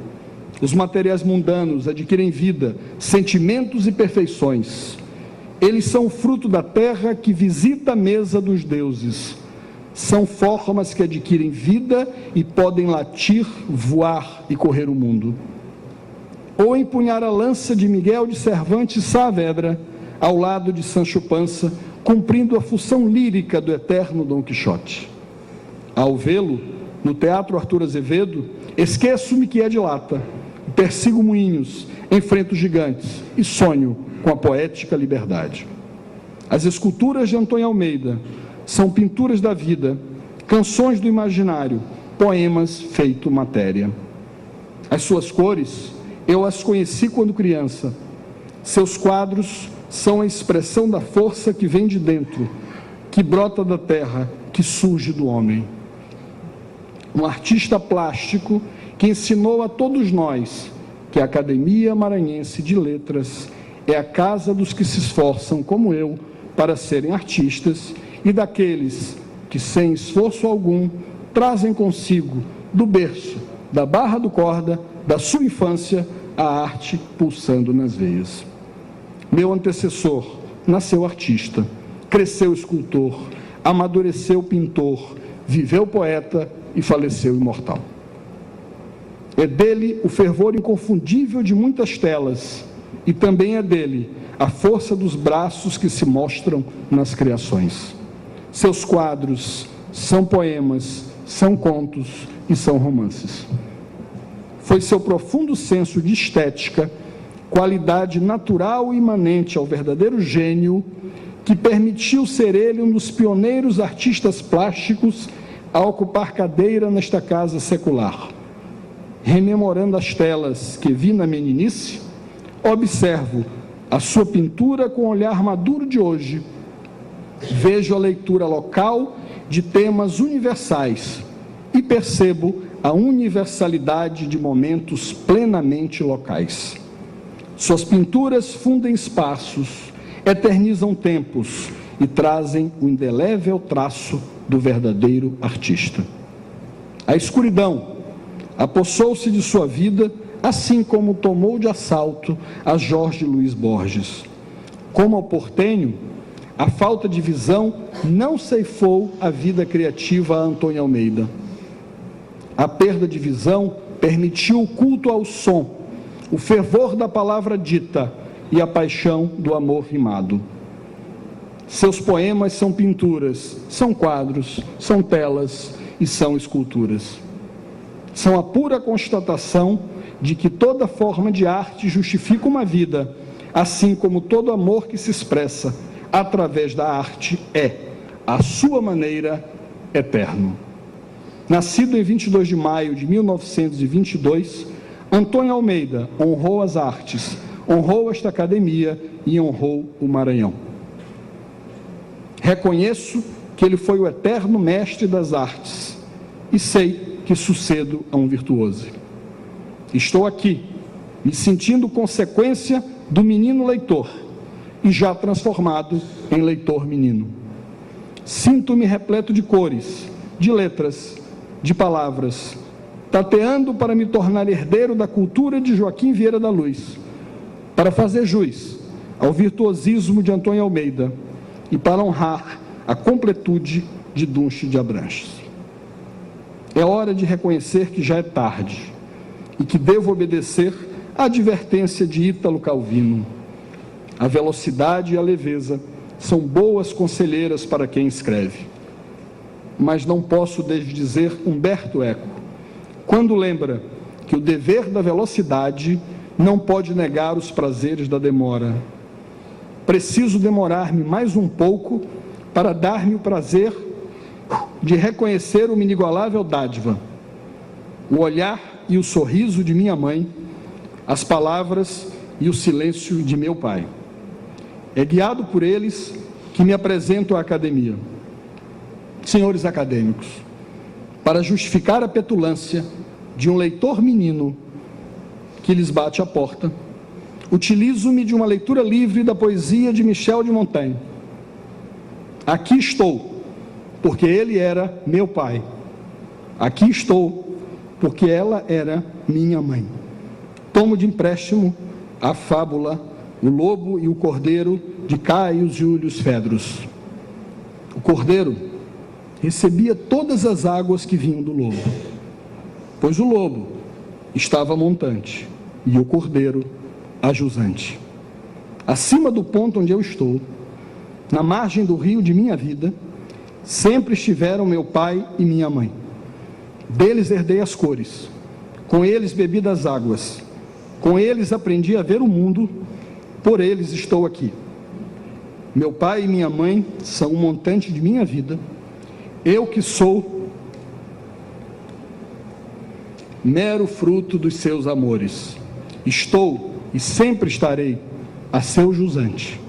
S3: Os materiais mundanos adquirem vida, sentimentos e perfeições. Eles são o fruto da terra que visita a mesa dos deuses. São formas que adquirem vida e podem latir, voar e correr o mundo. Ou empunhar a lança de Miguel de Cervantes Saavedra, ao lado de Sancho Panza, cumprindo a função lírica do eterno Dom Quixote. Ao vê-lo, no Teatro Arthur Azevedo, esqueço-me que é de lata, persigo moinhos, enfrento gigantes e sonho com a poética liberdade. As esculturas de Antônio Almeida são pinturas da vida, canções do imaginário, poemas feito matéria. As suas cores, eu as conheci quando criança. Seus quadros são a expressão da força que vem de dentro, que brota da terra, que surge do homem. Um artista plástico que ensinou a todos nós que a Academia Maranhense de Letras é a casa dos que se esforçam, como eu, para serem artistas, e daqueles que, sem esforço algum, trazem consigo, do berço, da barra do corda, da sua infância, a arte pulsando nas veias. Meu antecessor nasceu artista, cresceu escultor, amadureceu pintor, viveu poeta e faleceu imortal. É dele o fervor inconfundível de muitas telas, e também é dele a força dos braços que se mostram nas criações. Seus quadros são poemas, são contos e são romances. Foi seu profundo senso de estética, qualidade natural e imanente ao verdadeiro gênio, que permitiu ser ele um dos pioneiros artistas plásticos a ocupar cadeira nesta casa secular. Rememorando as telas que vi na meninice, observo a sua pintura com o olhar maduro de hoje. Vejo a leitura local de temas universais e percebo a universalidade de momentos plenamente locais. Suas pinturas fundem espaços, eternizam tempos e trazem o indelével traço do verdadeiro artista. A escuridão apossou-se de sua vida, assim como tomou de assalto a Jorge Luiz Borges. Como ao portenho, a falta de visão não ceifou a vida criativa a Antônio Almeida. A perda de visão permitiu o culto ao som, o fervor da palavra dita e a paixão do amor rimado. Seus poemas são pinturas, são quadros, são telas e são esculturas. São a pura constatação de que toda forma de arte justifica uma vida, assim como todo amor que se expressa através da arte é, à sua maneira, eterno. Nascido em 22 de maio de 1922, Antônio Almeida honrou as artes, honrou esta academia e honrou o Maranhão. Reconheço que ele foi o eterno mestre das artes e sei que sucedo a um virtuoso. Estou aqui, me sentindo consequência do menino leitor e já transformado em leitor menino. Sinto-me repleto de cores, de letras, de palavras, tateando para me tornar herdeiro da cultura de Joaquim Vieira da Luz, para fazer jus ao virtuosismo de Antônio Almeida e para honrar a completude de Dunche de Abranches. É hora de reconhecer que já é tarde e que devo obedecer à advertência de Ítalo Calvino. A velocidade e a leveza são boas conselheiras para quem escreve. Mas não posso desdizer Humberto Eco, quando lembra que o dever da velocidade não pode negar os prazeres da demora. Preciso demorar-me mais um pouco para dar-me o prazer de reconhecer uma inigualável dádiva, o olhar e o sorriso de minha mãe, as palavras e o silêncio de meu pai. É guiado por eles que me apresento à academia. Senhores acadêmicos, para justificar a petulância de um leitor menino que lhes bate à porta, utilizo-me de uma leitura livre da poesia de Michel de Montaigne. Aqui estou, porque ele era meu pai. Aqui estou, porque ela era minha mãe. Tomo de empréstimo a fábula O Lobo e o Cordeiro, de Caio Júlio Fedros. O cordeiro recebia todas as águas que vinham do lobo, pois o lobo estava montante e o cordeiro a jusante. Acima do ponto onde eu estou, na margem do rio de minha vida, sempre estiveram meu pai e minha mãe. Deles herdei as cores, com eles bebi das águas, com eles aprendi a ver o mundo, por eles estou aqui. Meu pai e minha mãe são o montante de minha vida, eu que sou mero fruto dos seus amores. Estou e sempre estarei a seu jusante,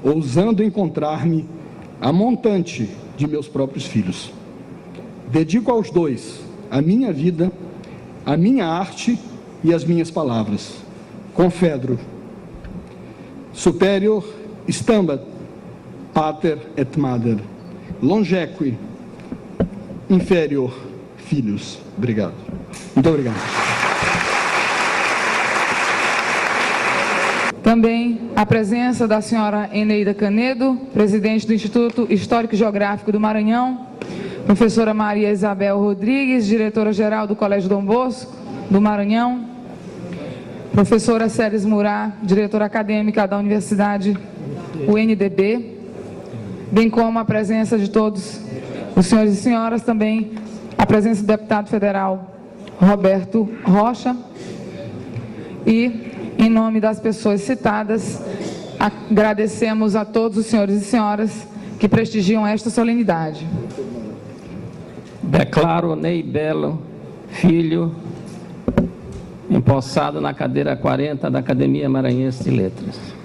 S3: ousando encontrar-me a montante de meus próprios filhos. Dedico aos dois a minha vida, a minha arte e as minhas palavras. Confedro, superior stambat pater et mater, longeque inferior filhos. Obrigado. Muito obrigado.
S1: Também a presença da senhora Eneida Canedo, presidente do Instituto Histórico e Geográfico do Maranhão, professora Maria Isabel Rodrigues, diretora-geral do Colégio Dom Bosco do Maranhão, professora Célis Murá, diretora acadêmica da Universidade UNDB, bem como a presença de todos os senhores e senhoras, também a presença do deputado federal Roberto Rocha. E, em nome das pessoas citadas, agradecemos a todos os senhores e senhoras que prestigiam esta solenidade.
S2: Declaro Ney Belo Filho empossado na cadeira 40 da Academia Maranhense de Letras.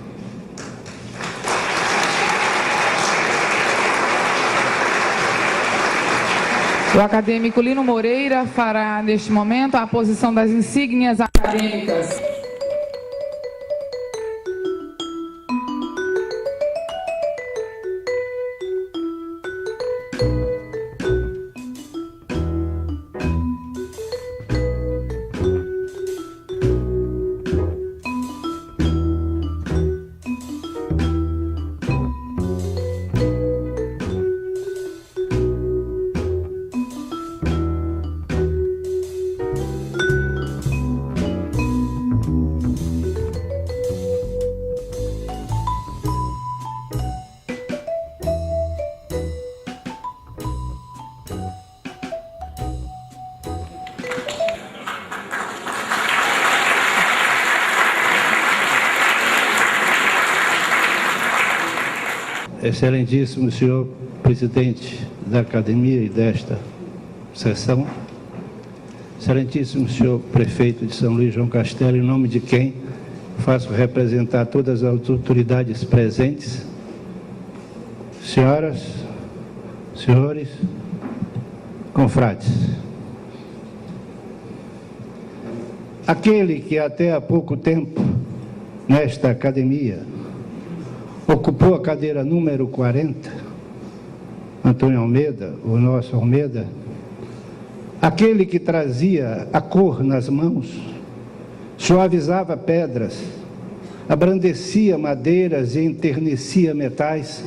S1: O acadêmico Lino Moreira fará, neste momento, a posição das insígnias acadêmicas.
S4: Excelentíssimo senhor presidente da Academia e desta sessão, excelentíssimo senhor prefeito de São Luís, João Castelo, em nome de quem faço representar todas as autoridades presentes, senhoras, senhores, confrades. Aquele que até há pouco tempo, nesta academia, ocupou a cadeira número 40, Antônio Almeida, o nosso Almeida, aquele que trazia a cor nas mãos, suavizava pedras, abrandecia madeiras e enternecia metais,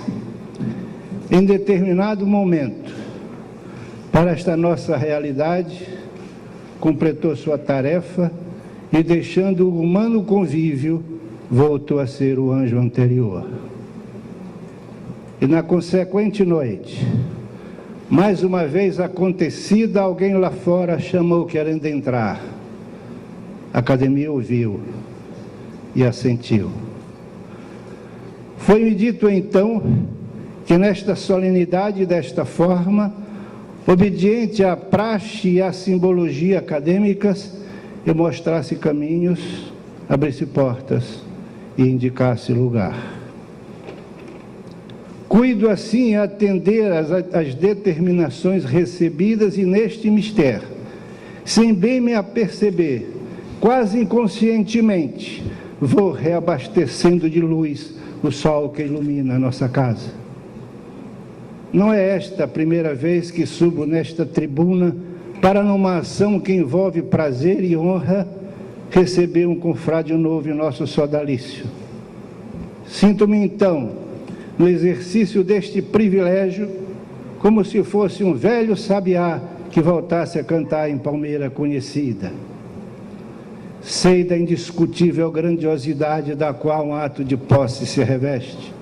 S4: em determinado momento, para esta nossa realidade, completou sua tarefa e, deixando o humano convívio, voltou a ser o anjo anterior. E na consequente noite, mais uma vez acontecida, alguém lá fora chamou querendo entrar. A academia ouviu e assentiu. Foi-me dito então que nesta solenidade, desta forma, obediente à praxe e à simbologia acadêmicas, eu mostrasse caminhos, abrisse portas e indicasse lugar. Cuido assim atender às determinações recebidas e neste mistério, sem bem me aperceber, quase inconscientemente, vou reabastecendo de luz o sol que ilumina a nossa casa. Não é esta a primeira vez que subo nesta tribuna para, numa ação que envolve prazer e honra, receber um confrade novo em nosso sodalício. Sinto-me então, no exercício deste privilégio, como se fosse um velho sabiá que voltasse a cantar em palmeira conhecida. Sei da indiscutível grandiosidade da qual um ato de posse se reveste,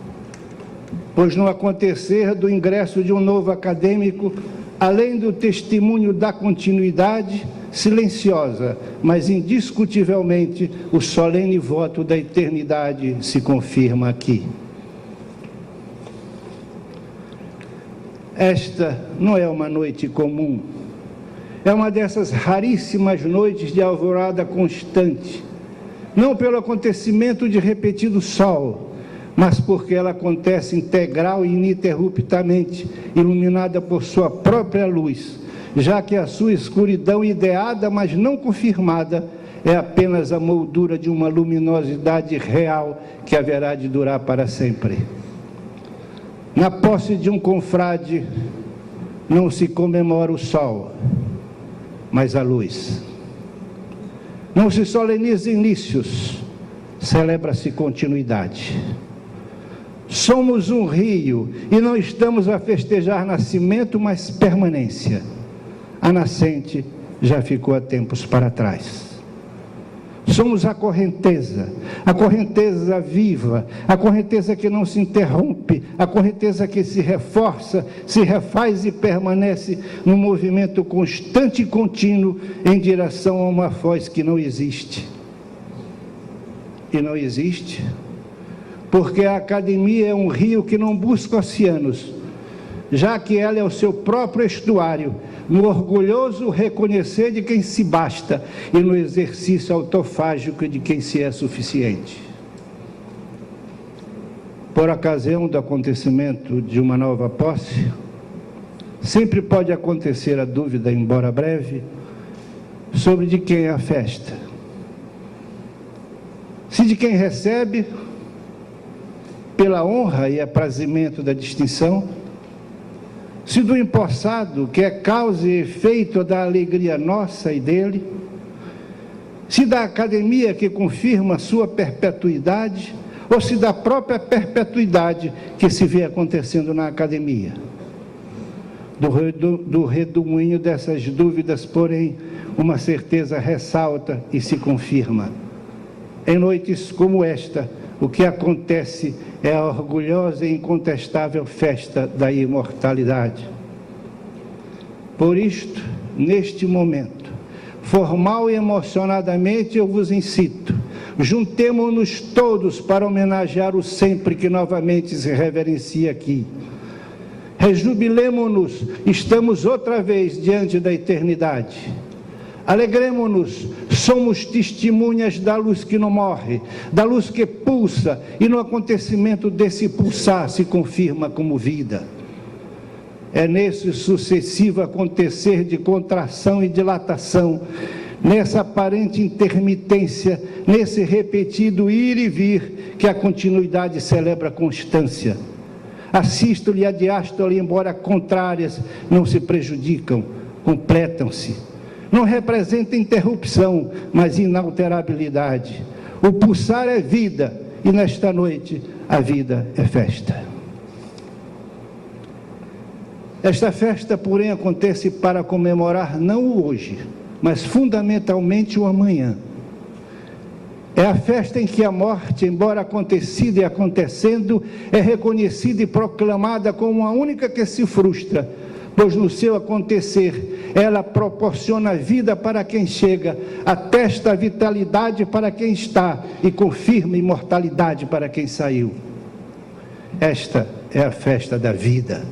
S4: pois no acontecer do ingresso de um novo acadêmico, além do testemunho da continuidade, silenciosa, mas indiscutivelmente, o solene voto da eternidade se confirma aqui. Esta não é uma noite comum, é uma dessas raríssimas noites de alvorada constante, não pelo acontecimento de repetido sol, mas porque ela acontece integral e ininterruptamente, iluminada por sua própria luz, já que a sua escuridão ideada, mas não confirmada, é apenas a moldura de uma luminosidade real que haverá de durar para sempre. Na posse de um confrade, não se comemora o sol, mas a luz. Não se soleniza inícios, celebra-se continuidade. Somos um rio e não estamos a festejar nascimento, mas permanência. A nascente já ficou há tempos para trás. Somos a correnteza viva, a correnteza que não se interrompe, a correnteza que se reforça, se refaz e permanece num movimento constante e contínuo em direção a uma foz que não existe. E não existe porque a academia é um rio que não busca oceanos, já que ela é o seu próprio estuário, no orgulhoso reconhecer de quem se basta e no exercício autofágico de quem se é suficiente. Por ocasião do acontecimento de uma nova posse, sempre pode acontecer a dúvida, embora breve, sobre de quem é a festa. Se de quem recebe, pela honra e aprazimento da distinção, se do empossado, que é causa e efeito da alegria nossa e dele, se da academia que confirma sua perpetuidade, ou se da própria perpetuidade que se vê acontecendo na academia. Do redemoinho dessas dúvidas, porém, uma certeza ressalta e se confirma. Em noites como esta, o que acontece é a orgulhosa e incontestável festa da imortalidade. Por isto, neste momento, formal e emocionadamente, eu vos incito, juntemo-nos todos para homenagear o sempre que novamente se reverencia aqui. Rejubilemo-nos, estamos outra vez diante da eternidade. Alegremo-nos, somos testemunhas da luz que não morre, da luz que pulsa, e no acontecimento desse pulsar se confirma como vida. É nesse sucessivo acontecer de contração e dilatação, nessa aparente intermitência, nesse repetido ir e vir, que a continuidade celebra a constância. A sístole e a diástole, embora contrárias, não se prejudicam, completam-se. Não representa interrupção, mas inalterabilidade. O pulsar é vida, e nesta noite a vida é festa. Esta festa, porém, acontece para comemorar não o hoje, mas fundamentalmente o amanhã. É a festa em que a morte, embora acontecida e acontecendo, é reconhecida e proclamada como a única que se frustra, pois no seu acontecer ela proporciona vida para quem chega, atesta vitalidade para quem está e confirma imortalidade para quem saiu. Esta é a festa da vida,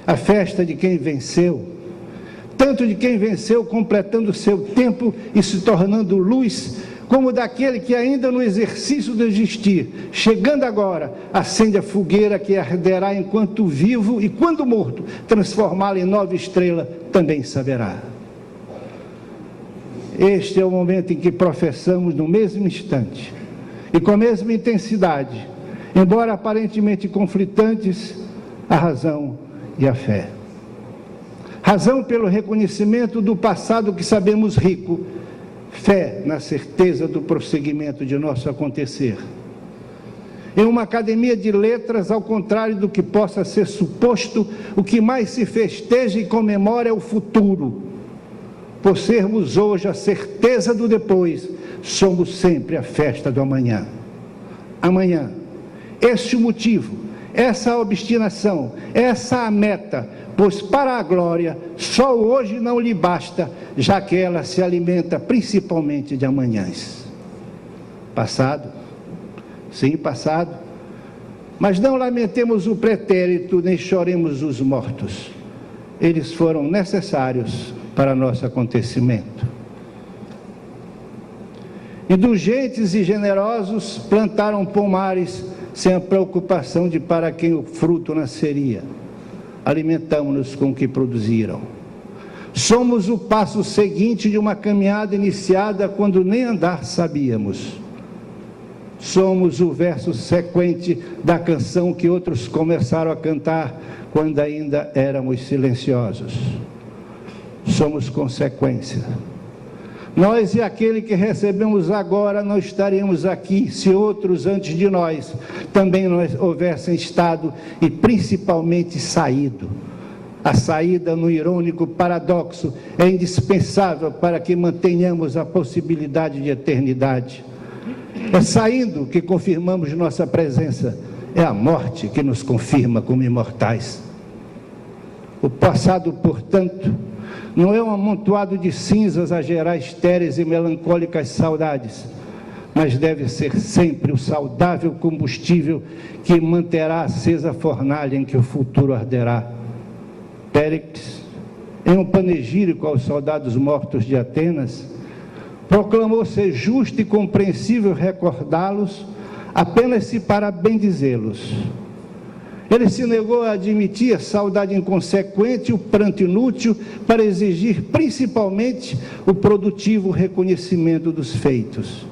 S4: a festa de quem venceu, tanto de quem venceu completando seu tempo e se tornando luz, como daquele que ainda no exercício de existir, chegando agora, acende a fogueira que arderá enquanto vivo e quando morto, transformá-la em nova estrela, também saberá. Este é o momento em que professamos no mesmo instante e com a mesma intensidade, embora aparentemente conflitantes, a razão e a fé. Razão pelo reconhecimento do passado que sabemos rico, fé na certeza do prosseguimento de nosso acontecer. Em uma academia de letras, ao contrário do que possa ser suposto, o que mais se festeja e comemora é o futuro. Por sermos hoje a certeza do depois, somos sempre a festa do amanhã. Amanhã, este o motivo, essa a obstinação, essa a meta, pois para a glória, só hoje não lhe basta, já que ela se alimenta principalmente de amanhãs. Passado, sim, passado, mas não lamentemos o pretérito, nem choremos os mortos. Eles foram necessários para nosso acontecimento. Indulgentes e generosos plantaram pomares sem a preocupação de para quem o fruto nasceria. Alimentamos-nos com o que produziram. Somos o passo seguinte de uma caminhada iniciada quando nem andar sabíamos. Somos o verso sequente da canção que outros começaram a cantar quando ainda éramos silenciosos. Somos consequência. Nós e aquele que recebemos agora não estaríamos aqui se outros antes de nós também houvessem estado e principalmente saído. A saída, no irônico paradoxo, é indispensável para que mantenhamos a possibilidade de eternidade. É saindo que confirmamos nossa presença, é a morte que nos confirma como imortais. O passado, portanto, não é um amontoado de cinzas a gerar estéreis e melancólicas saudades, mas deve ser sempre o saudável combustível que manterá acesa a fornalha em que o futuro arderá. Péricles, em um panegírico aos soldados mortos de Atenas, proclamou ser justo e compreensível recordá-los apenas se para bendizê-los. Ele se negou a admitir a saudade inconsequente e o pranto inútil para exigir principalmente o produtivo reconhecimento dos feitos.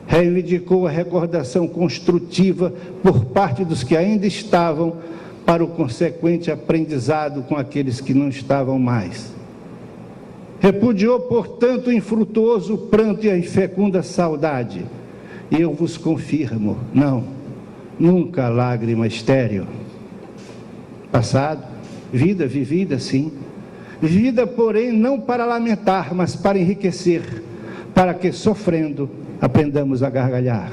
S4: Reivindicou a recordação construtiva por parte dos que ainda estavam para o consequente aprendizado com aqueles que não estavam mais. Repudiou, portanto, o infrutuoso pranto e a infecunda saudade. E eu vos confirmo, não, nunca lágrima estéril. Passado, vida vivida, sim. Vida, porém, não para lamentar, mas para enriquecer, para que, sofrendo, aprendamos a gargalhar.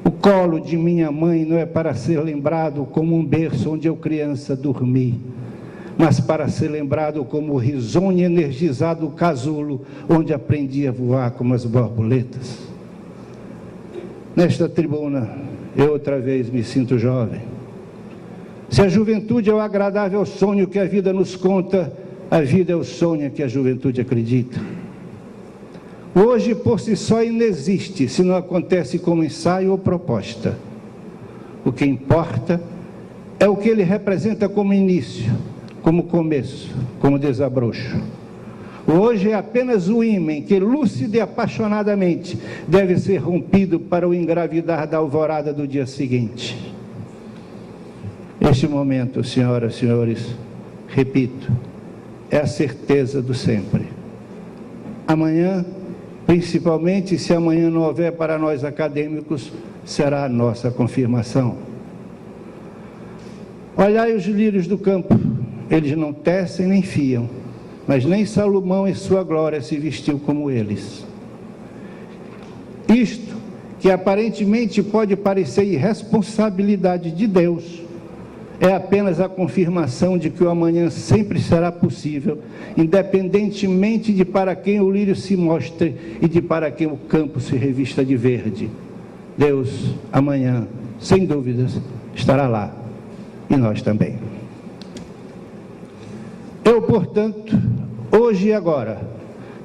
S4: O colo de minha mãe não é para ser lembrado como um berço onde eu criança dormi, mas para ser lembrado como o risonho energizado casulo, onde aprendi a voar como as borboletas. Nesta tribuna, eu outra vez me sinto jovem. Se a juventude é o agradável sonho que a vida nos conta, a vida é o sonho que a juventude acredita. Hoje, por si só, inexiste, se não acontece como ensaio ou proposta. O que importa é o que ele representa como início, como começo, como desabrocho. Hoje é apenas o ímã que, lúcido e apaixonadamente, deve ser rompido para o engravidar da alvorada do dia seguinte. Este momento, senhoras e senhores, repito, é a certeza do sempre. Amanhã, principalmente se amanhã não houver para nós acadêmicos, será a nossa confirmação. Olhai os lírios do campo, eles não tecem nem fiam, mas nem Salomão em sua glória se vestiu como eles. Isto, que aparentemente pode parecer irresponsabilidade de Deus, é apenas a confirmação de que o amanhã sempre será possível, independentemente de para quem o lírio se mostre e de para quem o campo se revista de verde. Deus, amanhã, sem dúvidas, estará lá, e nós também. Eu, portanto, hoje e agora,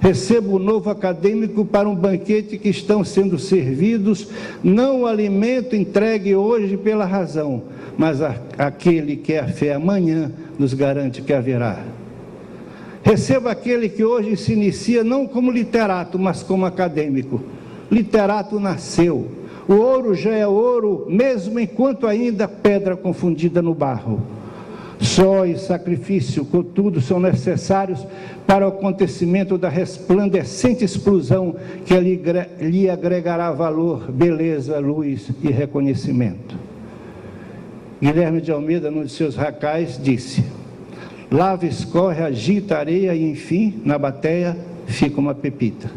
S4: recebo o novo acadêmico para um banquete que estão sendo servidos, não o alimento entregue hoje pela razão, mas aquele que é a fé amanhã nos garante que haverá. Recebo aquele que hoje se inicia não como literato, mas como acadêmico. Literato nasceu. O ouro já é ouro, mesmo enquanto ainda pedra confundida no barro. Só e sacrifício, contudo, são necessários para o acontecimento da resplandecente explosão que lhe agregará valor, beleza, luz e reconhecimento. Guilherme de Almeida, num de seus racais, disse: lava, escorre, agita a areia e, enfim, na bateia, fica uma pepita.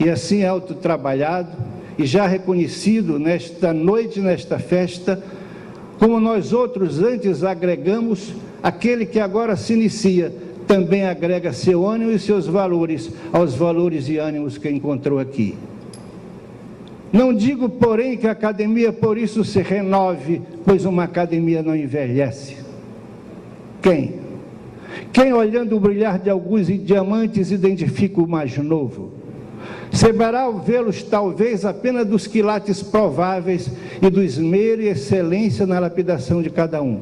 S4: E assim, autotrabalhado e já reconhecido nesta noite, nesta festa, como nós outros antes agregamos, aquele que agora se inicia também agrega seu ânimo e seus valores aos valores e ânimos que encontrou aqui. Não digo, porém, que a academia por isso se renove, pois uma academia não envelhece. Quem? Quem, olhando o brilhar de alguns diamantes, identifica o mais novo? Saberá vê-los, talvez, apenas dos quilates prováveis e do esmero e excelência na lapidação de cada um.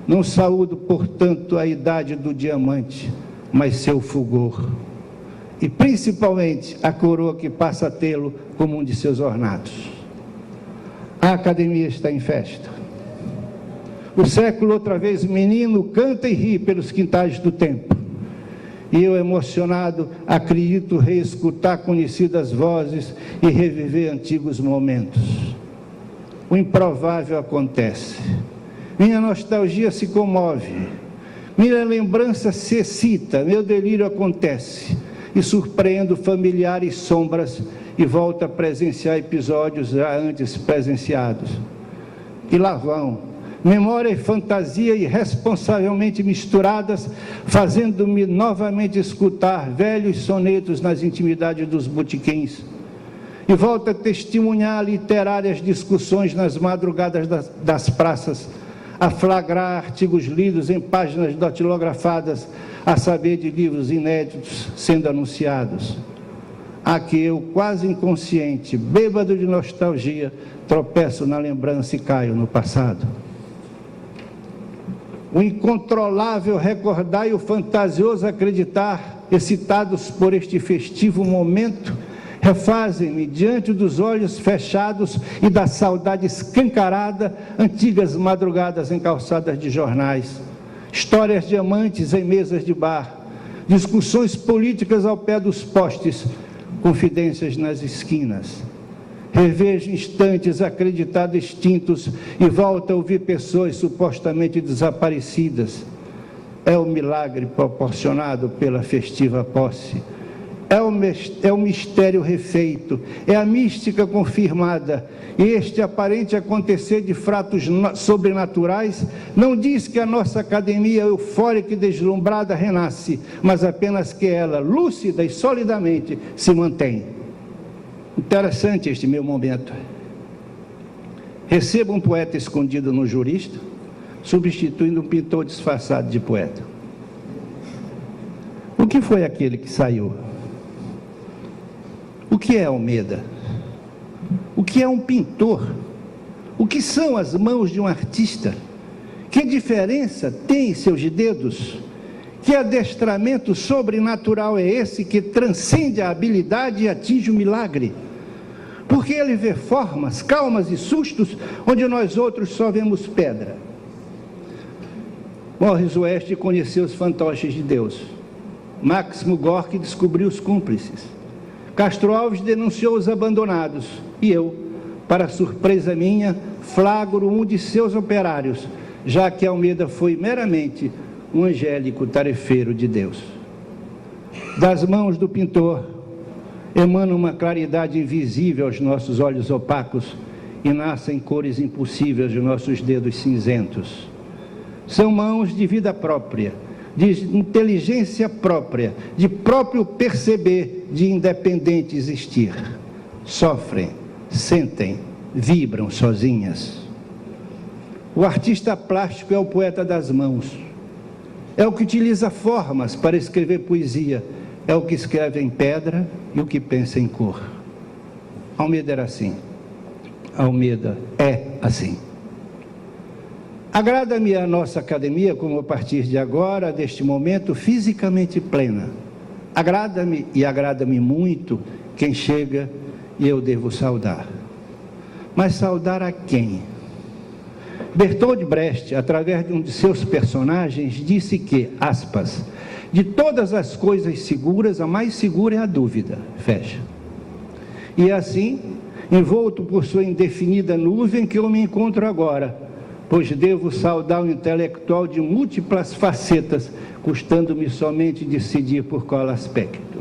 S4: Não saúdo, portanto, a idade do diamante, mas seu fulgor. E, principalmente, a coroa que passa a tê-lo como um de seus ornatos. A academia está em festa. O século, outra vez menino, canta e ri pelos quintais do tempo. E eu, emocionado, acredito reescutar conhecidas vozes e reviver antigos momentos. O improvável acontece. Minha nostalgia se comove. Minha lembrança se excita, meu delírio acontece. E surpreendo familiares sombras e volto a presenciar episódios já antes presenciados. E lá vão, memória e fantasia irresponsavelmente misturadas, fazendo-me novamente escutar velhos sonetos nas intimidades dos botequins. E volto a testemunhar literárias discussões nas madrugadas das praças, a flagrar artigos lidos em páginas datilografadas, a saber de livros inéditos sendo anunciados. A que eu, quase inconsciente, bêbado de nostalgia, tropeço na lembrança e caio no passado. O incontrolável recordar e o fantasioso acreditar, excitados por este festivo momento, refazem-me diante dos olhos fechados e da saudade escancarada, antigas madrugadas em calçadas de jornais, histórias de amantes em mesas de bar, discussões políticas ao pé dos postes, confidências nas esquinas. Revejo instantes acreditados extintos e volto a ouvir pessoas supostamente desaparecidas. É o milagre proporcionado pela festiva posse. É o mistério refeito, é a mística confirmada, e este aparente acontecer de fatos sobrenaturais não diz que a nossa academia eufórica e deslumbrada renasce, mas apenas que ela, lúcida e solidamente, se mantém. Interessante este meu momento. Recebo um poeta escondido no jurista, substituindo um pintor disfarçado de poeta. O que foi aquele que saiu? O que é Almeida? O que é um pintor? O que são as mãos de um artista? Que diferença tem seus dedos? Que adestramento sobrenatural é esse que transcende a habilidade e atinge o milagre? Porque ele vê formas, calmas e sustos, onde nós outros só vemos pedra. Morris West conheceu os fantoches de Deus. Máximo Gorki descobriu os cúmplices. Castro Alves denunciou os abandonados, e eu, para surpresa minha, flagro um de seus operários, já que Almeida foi meramente um angélico tarefeiro de Deus. Das mãos do pintor emana uma claridade invisível aos nossos olhos opacos e nascem cores impossíveis de nossos dedos cinzentos. São mãos de vida própria, de inteligência própria, de próprio perceber, de independente existir. Sofrem, sentem, vibram sozinhas. O artista plástico é o poeta das mãos. É o que utiliza formas para escrever poesia. É o que escreve em pedra e o que pensa em cor. Almeida era assim. Almeida é assim. Agrada-me a nossa academia, como a partir de agora, deste momento, fisicamente plena. Agrada-me e agrada-me muito quem chega e eu devo saudar. Mas saudar a quem? Bertolt Brecht, através de um de seus personagens, disse que, aspas, de todas as coisas seguras, a mais segura é a dúvida, fecha. E assim, envolto por sua indefinida nuvem que eu me encontro agora, pois devo saudar o intelectual de múltiplas facetas, custando-me somente decidir por qual aspecto.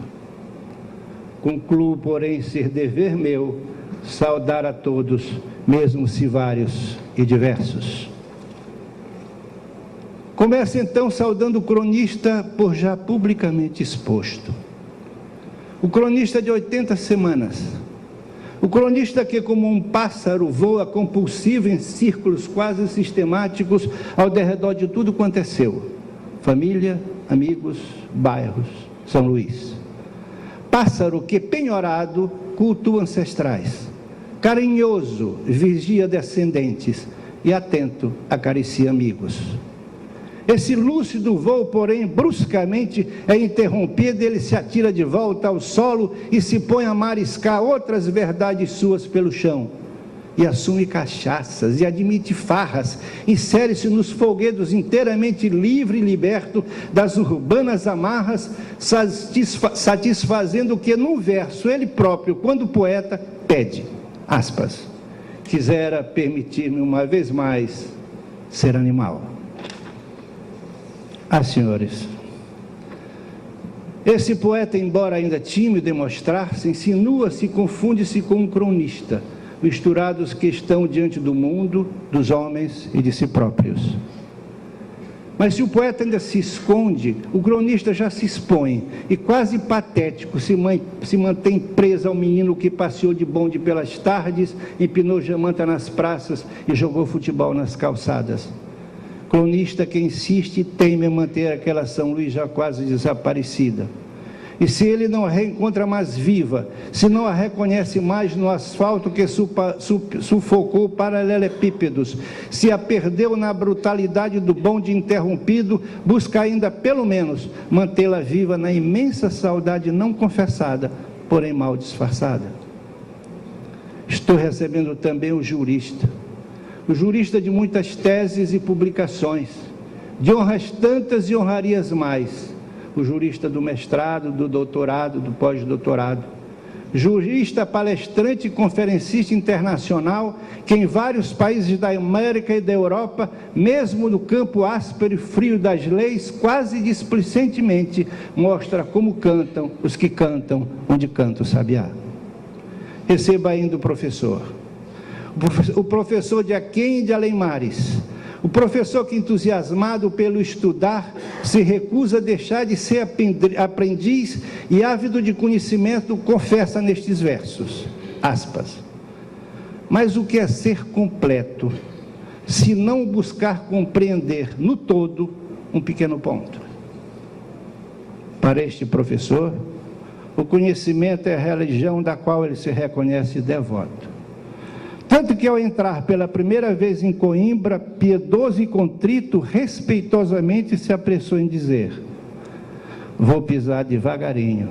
S4: Concluo, porém, ser dever meu saudar a todos, mesmo se vários e diversos. Começo então saudando o cronista por já publicamente exposto. O cronista de 80 semanas. O cronista que, como um pássaro, voa compulsivo em círculos quase sistemáticos ao derredor de tudo quanto é seu. Família, amigos, bairros, São Luís. Pássaro que, penhorado, cultua ancestrais. Carinhoso, vigia descendentes e, atento, acaricia amigos. Esse lúcido voo, porém, bruscamente é interrompido, ele se atira de volta ao solo e se põe a mariscar outras verdades suas pelo chão. E assume cachaças, e admite farras, insere-se nos folguedos inteiramente livre e liberto das urbanas amarras, satisfazendo o que num verso ele próprio, quando poeta, pede, aspas, quisera permitir-me uma vez mais ser animal. Ah, senhores, esse poeta, embora ainda tímido em mostrar-se, insinua-se e confunde-se com um cronista, misturados que estão diante do mundo, dos homens e de si próprios. Mas se o poeta ainda se esconde, o cronista já se expõe, e quase patético se mantém preso ao menino que passeou de bonde pelas tardes, empinou jamanta nas praças e jogou futebol nas calçadas. Cronista que insiste e teme em manter aquela São Luís já quase desaparecida. E se ele não a reencontra mais viva, se não a reconhece mais no asfalto que sufocou paralelepípedos, se a perdeu na brutalidade do bonde interrompido, busca ainda, pelo menos, mantê-la viva na imensa saudade não confessada, porém mal disfarçada. Estou recebendo também o jurista de muitas teses e publicações, de honras tantas e honrarias mais, o jurista do mestrado, do doutorado, do pós-doutorado, jurista, palestrante e conferencista internacional, que em vários países da América e da Europa, mesmo no campo áspero e frio das leis, quase displicentemente mostra como cantam os que cantam onde canta o sabiá. Receba ainda o professor de Aquém e de Além-Mares, o professor que, entusiasmado pelo estudar, se recusa a deixar de ser aprendiz e ávido de conhecimento, confessa nestes versos, aspas, mas o que é ser completo, se não buscar compreender no todo um pequeno ponto? Para este professor, o conhecimento é a religião da qual ele se reconhece devoto. Tanto que, ao entrar pela primeira vez em Coimbra, piedoso e contrito, respeitosamente se apressou em dizer: vou pisar devagarinho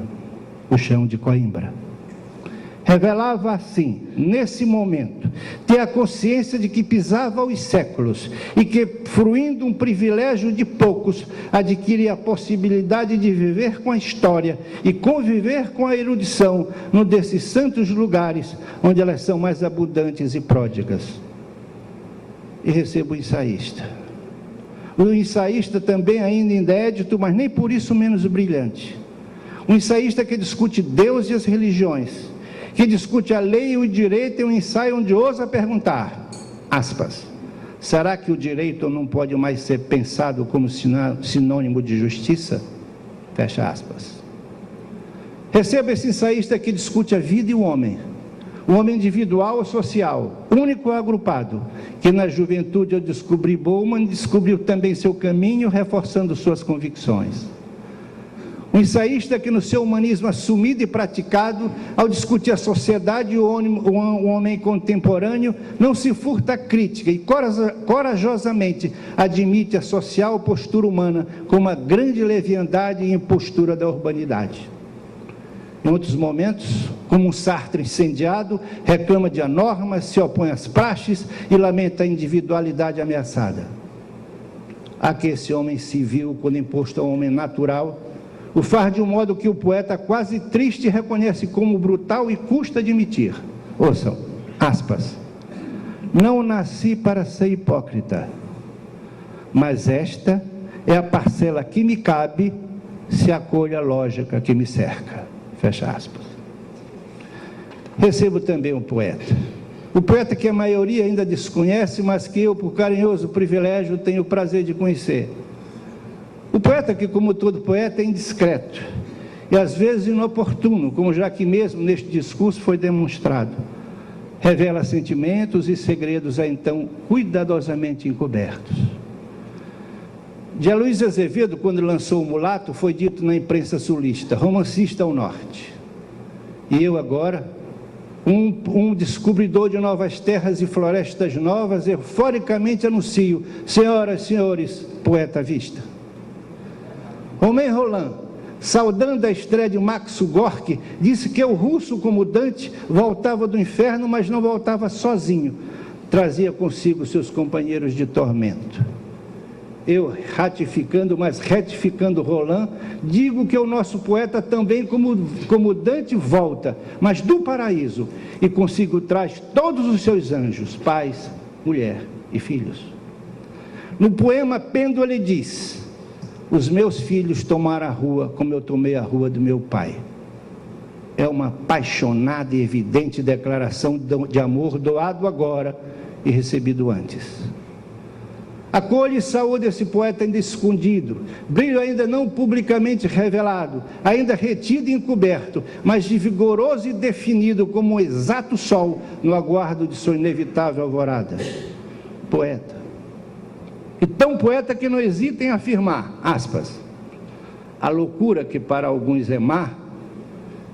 S4: o chão de Coimbra. Revelava assim, nesse momento, ter a consciência de que pisava os séculos e que, fruindo um privilégio de poucos, adquiria a possibilidade de viver com a história e conviver com a erudição num desses santos lugares onde elas são mais abundantes e pródigas. E recebo o ensaísta. O ensaísta também ainda inédito, mas nem por isso menos brilhante. Um ensaísta que discute Deus e as religiões, que discute a lei e o direito em um ensaio onde ousa perguntar, aspas, será que o direito não pode mais ser pensado como sinônimo de justiça? Fecha aspas. Receba esse ensaísta que discute a vida e o homem individual ou social, único ou agrupado, que na juventude ao descobrir Bowman, descobriu também seu caminho, reforçando suas convicções. Um ensaísta que no seu humanismo assumido e praticado, ao discutir a sociedade e o homem contemporâneo, não se furta à crítica e corajosamente admite a social postura humana como a grande leviandade e impostura da urbanidade. Em outros momentos, como um Sartre incendiado, reclama de normas, se opõe às praxes e lamenta a individualidade ameaçada. Há que esse homem civil, quando imposto ao homem natural, o faz de um modo que o poeta, quase triste, reconhece como brutal e custa admitir. Ouçam, aspas, não nasci para ser hipócrita, mas esta é a parcela que me cabe se acolho a lógica que me cerca. Fecha aspas. Recebo também um poeta. O poeta que a maioria ainda desconhece, mas que eu, por carinhoso privilégio, tenho o prazer de conhecer. O poeta que, como todo poeta, é indiscreto e às vezes inoportuno, como já aqui mesmo neste discurso foi demonstrado. Revela sentimentos e segredos a então cuidadosamente encobertos. De Aloysio Azevedo, quando lançou O Mulato, foi dito na imprensa sulista, romancista ao norte. E eu agora, um descobridor de novas terras e florestas novas, euforicamente anuncio, senhoras e senhores, poeta à vista. Romain Rolland, saudando a estreia de Max Gorky, disse que o russo, como Dante, voltava do inferno, mas não voltava sozinho, trazia consigo seus companheiros de tormento. Eu, ratificando, mas retificando Rolland, digo que o nosso poeta também, como Dante, volta, mas do paraíso, e consigo traz todos os seus anjos, pais, mulher e filhos. No poema Pêndulo ele diz, os meus filhos tomaram a rua como eu tomei a rua do meu pai. É uma apaixonada e evidente declaração de amor doado agora e recebido antes. Acolhe e saúde esse poeta ainda escondido, brilho ainda não publicamente revelado, ainda retido e encoberto, mas de vigoroso e definido como um exato sol no aguardo de sua inevitável alvorada. Poeta. E tão poeta que não hesita em afirmar, aspas, a loucura que para alguns é má,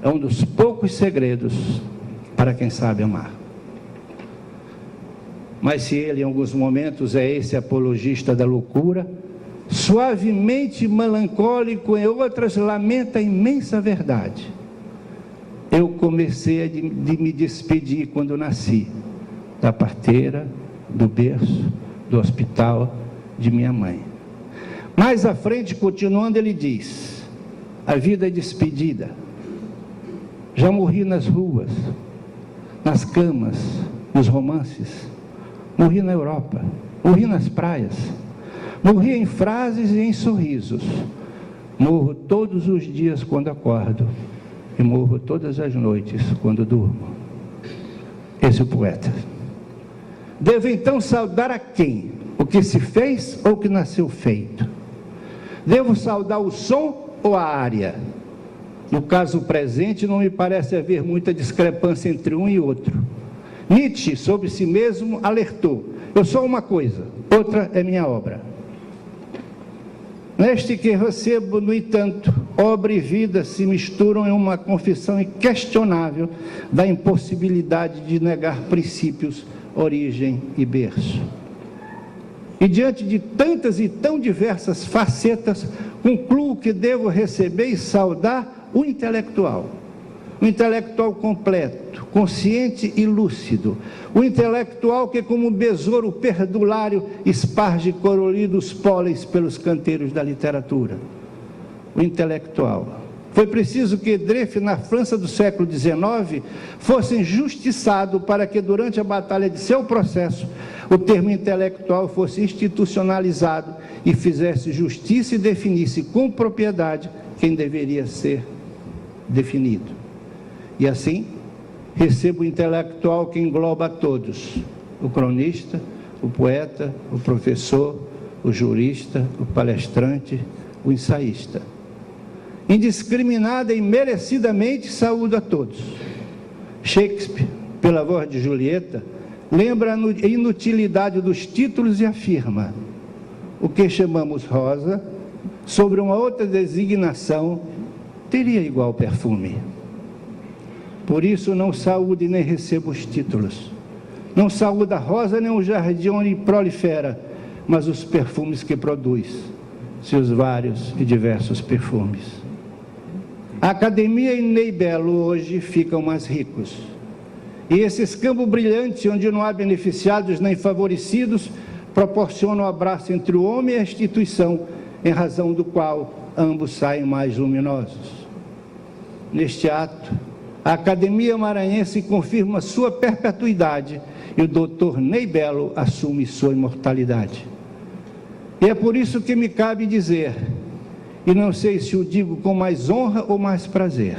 S4: é um dos poucos segredos para quem sabe amar. Mas se ele, em alguns momentos, é esse apologista da loucura, suavemente melancólico, em outras, lamenta a imensa verdade. Eu comecei de me despedir quando nasci, da parteira, do berço, do hospital, de minha mãe. Mais à frente, continuando, ele diz, a vida é despedida. Já morri nas ruas, nas camas, nos romances. Morri na Europa, morri nas praias, morri em frases e em sorrisos. Morro todos os dias quando acordo e morro todas as noites quando durmo. Esse é o poeta. Devo então saudar a quem? O que se fez ou o que nasceu feito? Devo saudar o som ou a área? No caso presente, não me parece haver muita discrepância entre um e outro. Nietzsche, sobre si mesmo, alertou, eu sou uma coisa, outra é minha obra. Neste que recebo, no entanto, obra e vida se misturam em uma confissão inquestionável da impossibilidade de negar princípios, origem e berço. E diante de tantas e tão diversas facetas, concluo que devo receber e saudar o intelectual completo, consciente e lúcido, o intelectual que como um besouro perdulário esparge coloridos pólenes pelos canteiros da literatura. O intelectual. Foi preciso que Drefe, na França do século XIX, fosse injustiçado para que durante a batalha de seu processo, o termo intelectual fosse institucionalizado e fizesse justiça e definisse com propriedade quem deveria ser definido. E assim, recebo o intelectual que engloba a todos: o cronista, o poeta, o professor, o jurista, o palestrante, o ensaísta. Indiscriminada e merecidamente saúdo a todos. Shakespeare, pela voz de Julieta, lembra a inutilidade dos títulos e afirma: o que chamamos rosa, sobre uma outra designação, teria igual perfume. Por isso não saúde nem recebo os títulos. Não saúda a rosa nem o jardim onde prolifera, mas os perfumes que produz, seus vários e diversos perfumes. A Academia e Ney Belo hoje ficam mais ricos. E esse escambo brilhante, onde não há beneficiados nem favorecidos, proporciona um abraço entre o homem e a instituição, em razão do qual ambos saem mais luminosos. Neste ato, a Academia Maranhense confirma sua perpetuidade e o Dr. Ney Belo assume sua imortalidade. E é por isso que me cabe dizer, e não sei se o digo com mais honra ou mais prazer: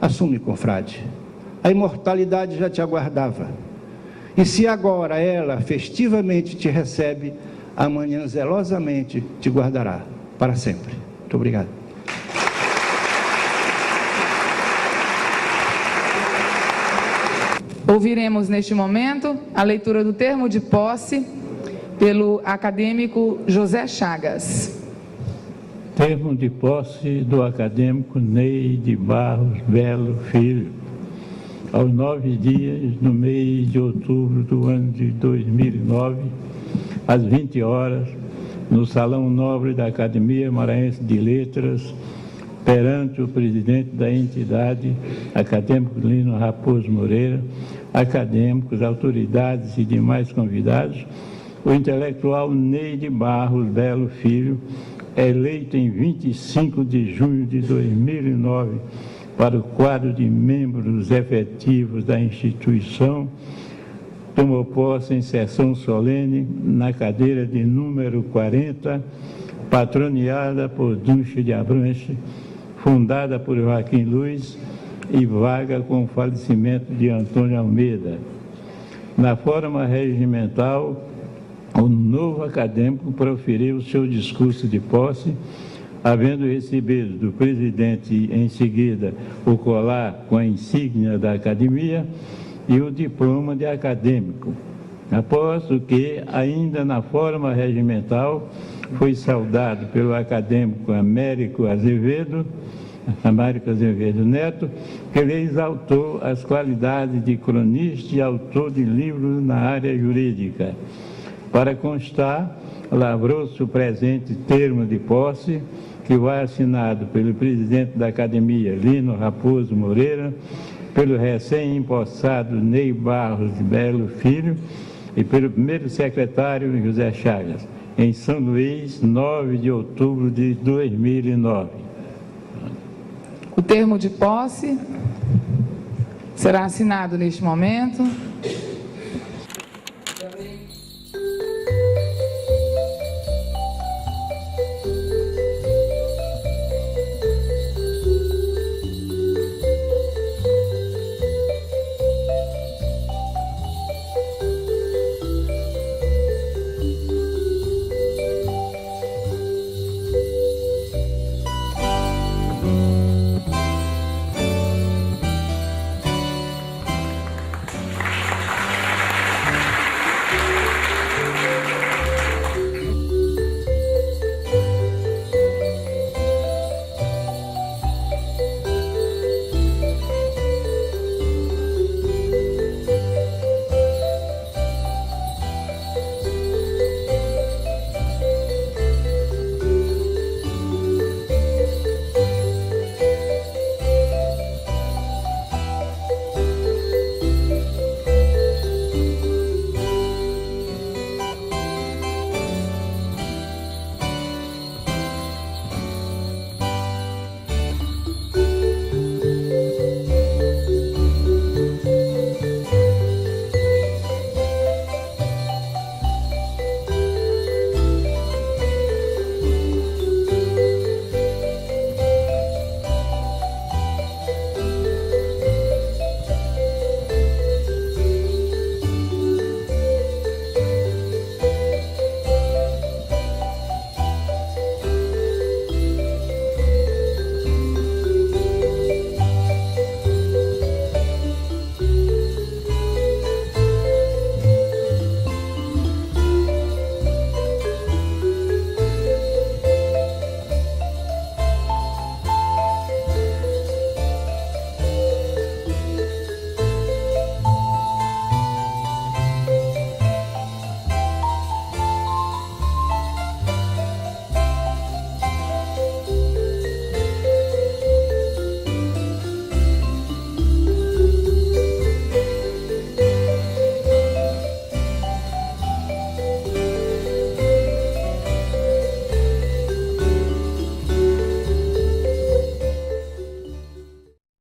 S4: assume, confrade, a imortalidade já te aguardava. E se agora ela festivamente te recebe, amanhã zelosamente te guardará para sempre. Muito obrigado.
S1: Ouviremos neste momento a leitura do termo de posse pelo acadêmico José Chagas.
S5: Termo de posse do acadêmico Ney de Barros Belo Filho, aos 9 dias do mês de outubro do ano de 2009, às 20 horas, no Salão Nobre da Academia Maranhense de Letras, perante o presidente da entidade, acadêmico Lino Raposo Moreira, acadêmicos, autoridades e demais convidados, o intelectual Ney de Barros Belo Filho, eleito em 25 de junho de 2009 para o quadro de membros efetivos da instituição, tomou posse em sessão solene na cadeira de número 40, patroneada por Dunche de Abranche, fundada por Joaquim Luiz e vaga com o falecimento de Antônio Almeida. Na forma regimental, o novo acadêmico proferiu seu discurso de posse, havendo recebido do presidente em seguida o colar com a insígnia da academia e o diploma de acadêmico. Após o que, ainda na forma regimental, foi saudado pelo acadêmico Américo Azevedo Neto, que lhe exaltou as qualidades de cronista e autor de livros na área jurídica. Para constar, lavrou-se o presente termo de posse, que vai assinado pelo presidente da Academia, Lino Raposo Moreira, pelo recém-empossado Ney Barros Belo Filho e pelo primeiro secretário, José Chagas, em São Luís, 9 de outubro de 2009.
S1: O termo de posse será assinado neste momento